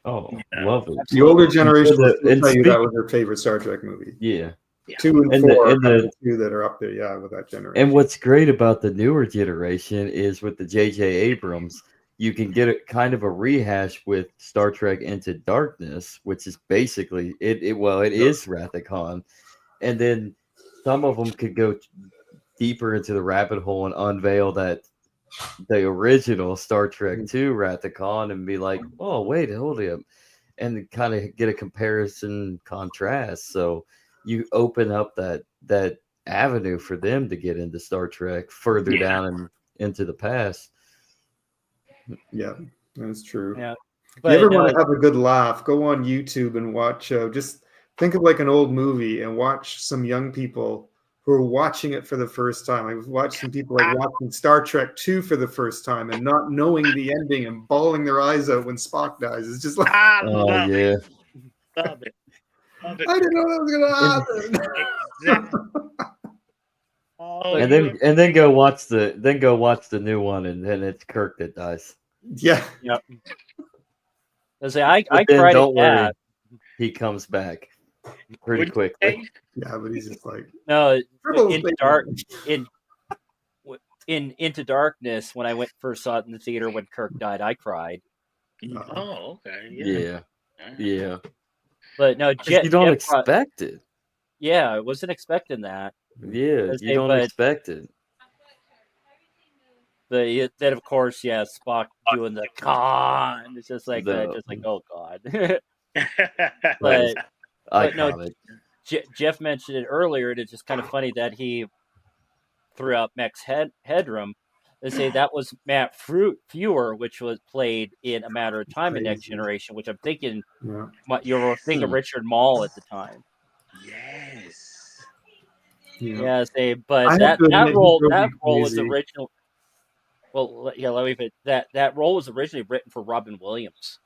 Oh, You know? love it. The older generation will And still tell you speak, that was their favorite Star Trek movie. yeah. 2 and And 4 the are and kind of the the two that are up there, yeah, with that and generation. what's great about the newer generation is with the J.J. Abrams, you can get a kind of a rehash with Star Trek Into Darkness, which is basically it. Well, it is Wrath of Khan, and then some of them could go deeper into the rabbit hole and unveil that the original Star Trek 2 Wrath of Khan and be like, oh wait, hold up, and kind of get a comparison contrast. So you open up that avenue for them to get into Star Trek further Yeah. down and into the past. Yeah, that's true. yeah. If you ever But want to have a good laugh, go on YouTube and watch. Just think of like an old movie and watch some young people who are watching it for the first time. I've watched some people like watching Star Trek 2 for the first time and not knowing the ending and bawling their eyes out when Spock dies. It's just like, I Oh love yeah, it. Love it. Love it. I didn't know that was and, going to happen. Exactly. Oh, and you then go watch the new one, and then it's Kirk that dies. Yeah. yeah, I But then cried at don't worry, that. he comes back pretty What'd you quickly. say? Yeah, but he's just like, No, Tribbles, into dark in Into Darkness when I first saw it in the theater when Kirk died, I cried. Oh, okay. Yeah, yeah. But no, 'Cause you don't Jeff, expect it. yeah, I wasn't expecting that. Yeah, you don't expect it. Then of course, yeah, Spock doing the con. It's just like The just like, oh god. that was but no, iconic. Jeff mentioned it earlier, and it's just kind of funny that he threw out Max Headroom. They say that was Matt Fewer, which was played in A Matter of Time in Next crazy. Generation, which I'm thinking Yeah. you were thinking of Richard Mall at the time. Yes. Yeah, say, but I have that to admit, that he role drove that me role was crazy. original. Well, yeah, let me fit that role was originally written for Robin Williams,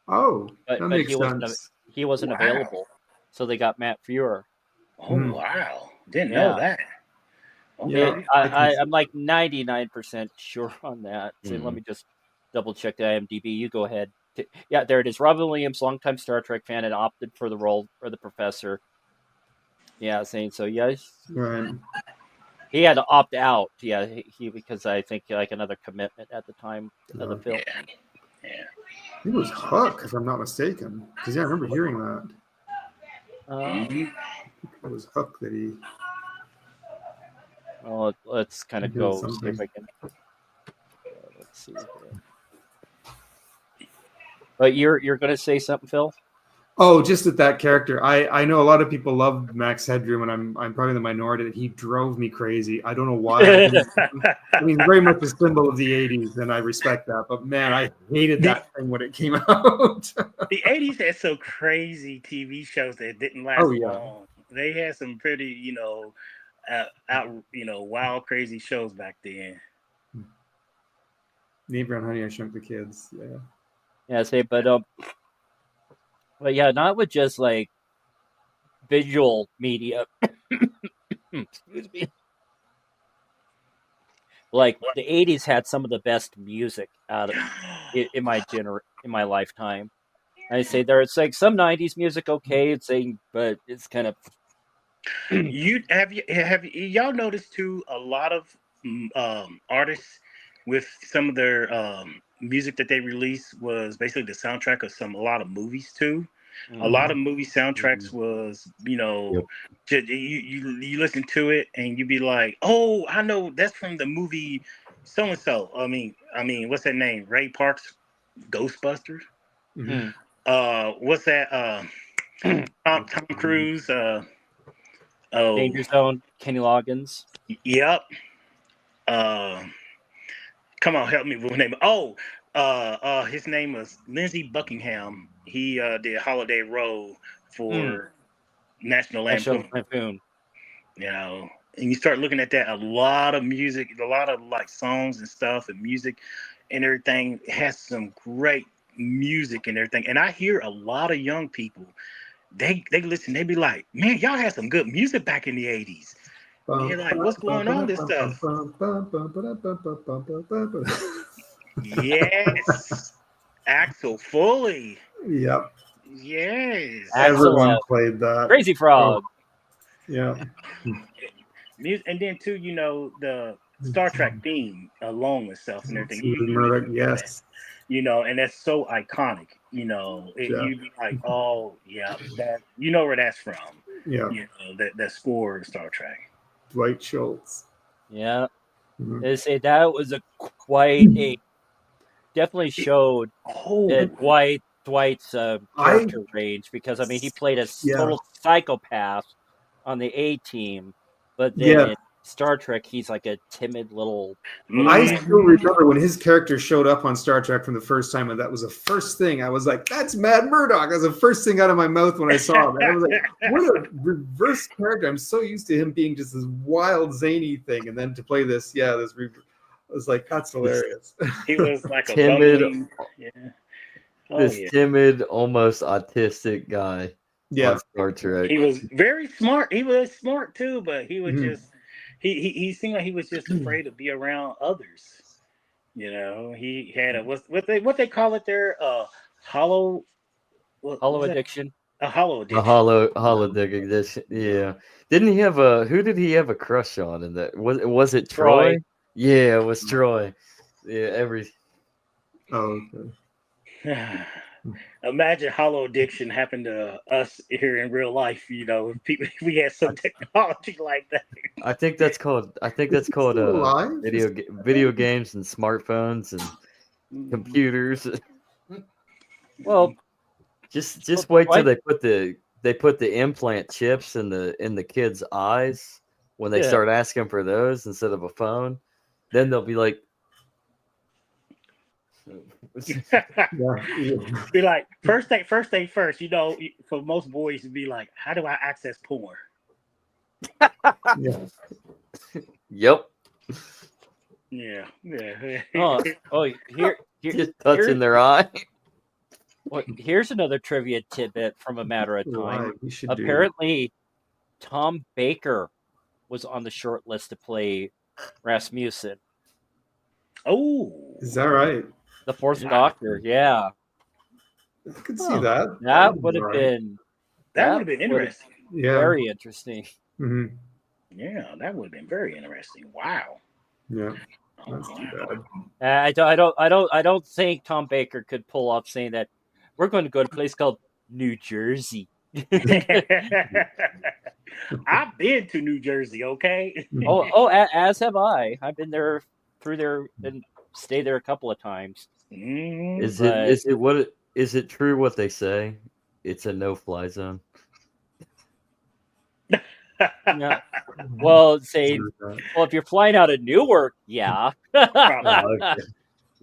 Oh, that but makes sense. he wasn't Wow. available, so they got Matt Fuhrer. Oh Hmm. wow. Didn't know Yeah, that. Yeah, Okay. I'm like 99% sure on that. So let Mhm. me just double check the IMDb. You go ahead. Yeah, there it is. Robin Williams, longtime Star Trek fan, had opted for the role for the professor. Yeah, saying so. Yes, right. he had to opt out. Yeah, he because I think like another commitment at the time of the Yeah. film. Yeah. Yeah. He was Hook, if I'm not mistaken. Because I remember hearing that. Mhm. It was Hook that he Well, let's kind of did go see if something. I can. Let's see here. But you're gonna say something, Phil? Oh, just that character. I know a lot of people love Max Headroom, and I'm probably the minority. He drove me crazy. I don't know why. I mean, he's very much a symbol of the '80s, and I respect that. But man, I hated the that thing when it came out. the 80s had some crazy TV shows that didn't Oh last yeah, long. They had some pretty, out, wild, crazy shows back then. Neighbor on Honey I Shrunk the Kids. Yeah. Yeah, say, but yeah, not with just like visual media. Excuse me. Like the '80s had some of the best music out of in in my lifetime. I say there's like some '90s music okay, it's saying, but it's kind of Y'all noticed too a lot of artists with some of their music that they released was basically the soundtrack of a lot of movies too. A lot of movie soundtracks was Yep. you listen to it and you be like, oh, I know that's from the movie so and so. I mean, what's that name? Ray Park's Ghostbusters. Mhm. What's that? Tom Cruise. Oh, Danger Zone, Kenny Loggins. yep. Uh, Come on, help me with his name. Oh, his name was Lindsey Buckingham. He did Holiday Road for National National Lampoon. Lampoon. And you start looking at that, a lot of music, a lot of like songs and stuff and music and everything has some great music and everything. And I hear a lot of young people, they listen, they be like, man, y'all had some good music back in the 80s. You're like, what's going on this stuff? Yes. Axel Foley. Yep. Yes. Axel Everyone F. played that. Crazy Frog. Yeah. And then too, the Star Trek theme alone itself and everything. You Murdoch, listen to that, yes. and that's so iconic. Yeah. You'd be like, oh yeah, that where that's from. Yeah. That score of Star Trek. Dwight Schultz. Yeah. Mhm. They say that was quite a definitely showed Oh, Dwight's character range because I mean he played a Yeah. total psychopath on the A team, but then Yeah. in Star Trek he's like a timid little I guy. still remember when his character showed up on Star Trek from the first time, and that was the first thing I was like, "That's Mad Murdoch." That was the first thing out of my mouth when I saw him. I was like, "What a reverse character!" I'm so used to him being just this wild, zany thing, and then to play this, I was like, "That's hilarious." he was like a Timid, bumbling. Yeah. Oh this yeah. timid, almost autistic guy Yeah. on Star Trek. He was very smart. He was smart too, but he was Mhm. just he seemed like he was just afraid to be around others. He had a what they call it there, hollow what Hollow was that? Addiction. A hollow A addiction. holodeck edition. Yeah. Didn't he have a who did he have a crush on in that? Was it Troy? Troy. Yeah, it was Troy. Yeah, Oh, okay. Imagine hollow addiction happened to us here in real life. If people if we had some technology like that. I think that's called Is he still alive? video games and smartphones and computers. Well, Just wait till Dwight. they put the implant chips in the kids' eyes when they Yeah. start asking for those instead of a phone. Then they'll be like, Yeah. Be like, first thing first. For most boys, to be like, how do I access porn? Yeah. Yep. Yeah. Here, Just touching their eye. well, here's another trivia tidbit from A Matter of Why Time. we should Apparently, Tom Baker was on the short list to play Rasmussen, Oh, Is that right? the Fourth Wow. Doctor. Yeah, I could see that. that would have all right. been that would have been interesting. Yeah. very interesting. hmm Yeah, that would have been very interesting. Wow. Yeah. Oh, That's too wow. bad. I don't think Tom Baker could pull off saying that we're going to go to a place called New Jersey. I've been to New Jersey, okay? As have I. I've been there through there and stayed there a couple of times. Mm, Is But- it true what they say? It's a no-fly zone. Yeah. Well, if you're flying out of Newark, yeah. Probably.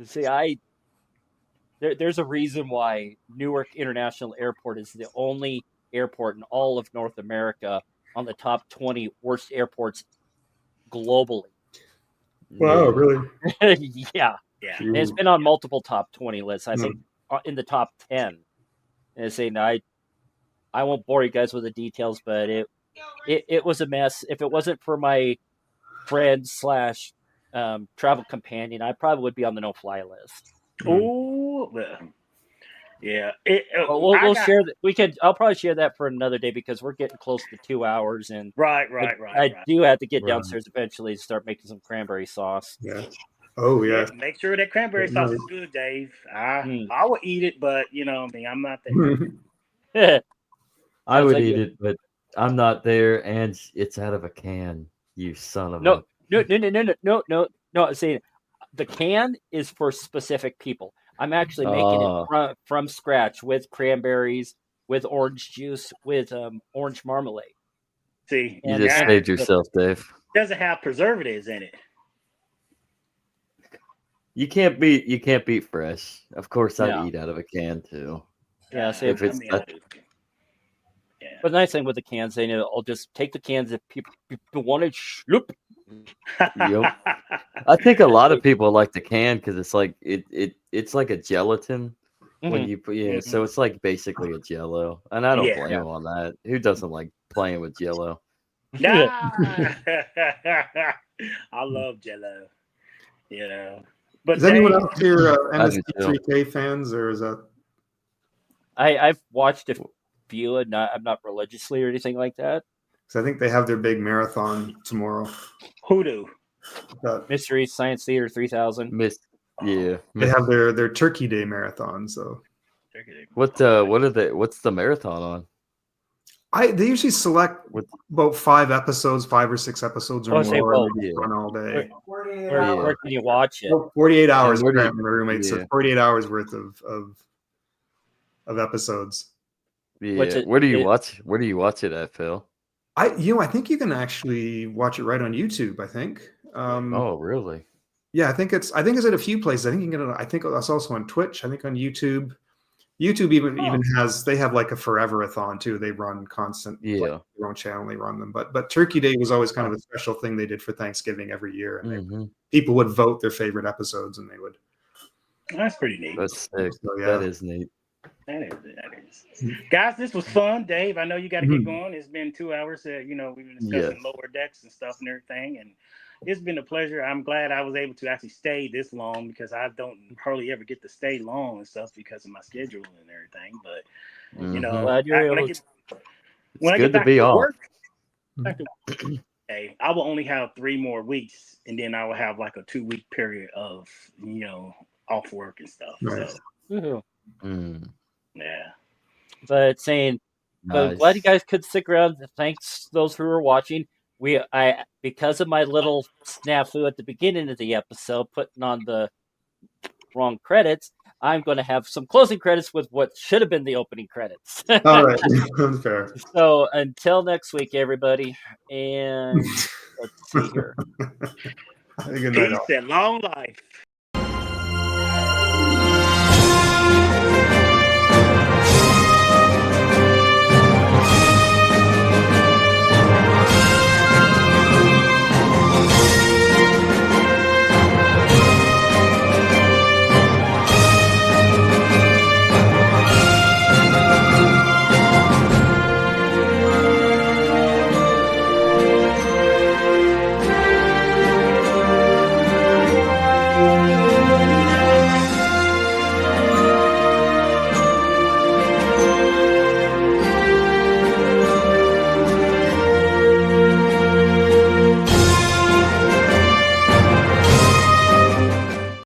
See, there's a reason why Newark International Airport is the only airport in all of North America on the top 20 worst airports globally. Wow, really? Yeah. Yeah. And it's been on multiple top 20 lists. I think in the top 10. And saying I won't bore you guys with the details, but it was a mess. If it wasn't for my friend / travel companion, I probably would be on the no-fly list. Oh, yeah. We'll share that. I'll probably share that for another day because we're getting close to 2 hours, and Right. I do have to get Right. downstairs eventually to start making some cranberry sauce. Yeah. Oh, yeah. Yeah, make sure that cranberry sauce is good, Dave. I will eat it, but I'm not there. I would like eat it, but I'm not there, and it's out of a can. You son of No, a... no. I'm saying the can is for specific people. I'm actually making it from scratch with cranberries, with orange juice, with orange marmalade. See, You just saved yourself, Dave. Doesn't have preservatives in it. You can't beat fresh. Of course, I'd Yeah. eat out of a can too. Yeah, see, If it's I do. Yeah. But the nice thing with the cans, they know I'll just take the cans if people want it. Shloop. Yep. I think a lot of people like the can because it's like it's like a gelatin when you put so it's like basically a Jello, and I don't blame them on that. Who doesn't like playing with Jello? I love Jello. But is anyone else here I do MST3K fans, or is that? I've watched a few, and I'm not religiously or anything like that. Because I think they have their big marathon tomorrow. Hoodoo. Mystery Science Theater 3000. Yeah. They have their Turkey Day marathon. So what's the marathon on? They usually select about 5 or 6 episodes or more. Run all day. Where can you watch it? 48 hours. My roommate said 48 hours worth of episodes. Yeah. Where do you watch it at, Phil? I think you can actually watch it right on YouTube. I think. Oh, really? Yeah, I think it's at a few places. I think you can get it. I think that's also on Twitch. I think on YouTube. YouTube even have like a forever-a-thon too. They run constant. Like their own channel. They run them. But Turkey Day was always kind of a special thing they did for Thanksgiving every year, and people would vote their favorite episodes, and they would. That's pretty neat. That's sick. So, that is neat. That is. Guys, this was fun. Dave, I know you got to get going. It's been 2 hours. We've been discussing lower decks and stuff and everything, and it's been a pleasure. I'm glad I was able to actually stay this long because I don't hardly ever get to stay long and stuff because of my schedule and everything. But when I get back to work, I will only have 3 more weeks, and then I will have like a 2-week period of off work and stuff. Nice. So. Yeah. But I'm glad you guys could stick around. Thanks those who are watching. Because of my little snafu at the beginning of the episode, putting on the wrong credits, I'm going to have some closing credits with what should have been the opening credits. All right, that's fair. So until next week, everybody, and let's see here. Good night. Peace and long life.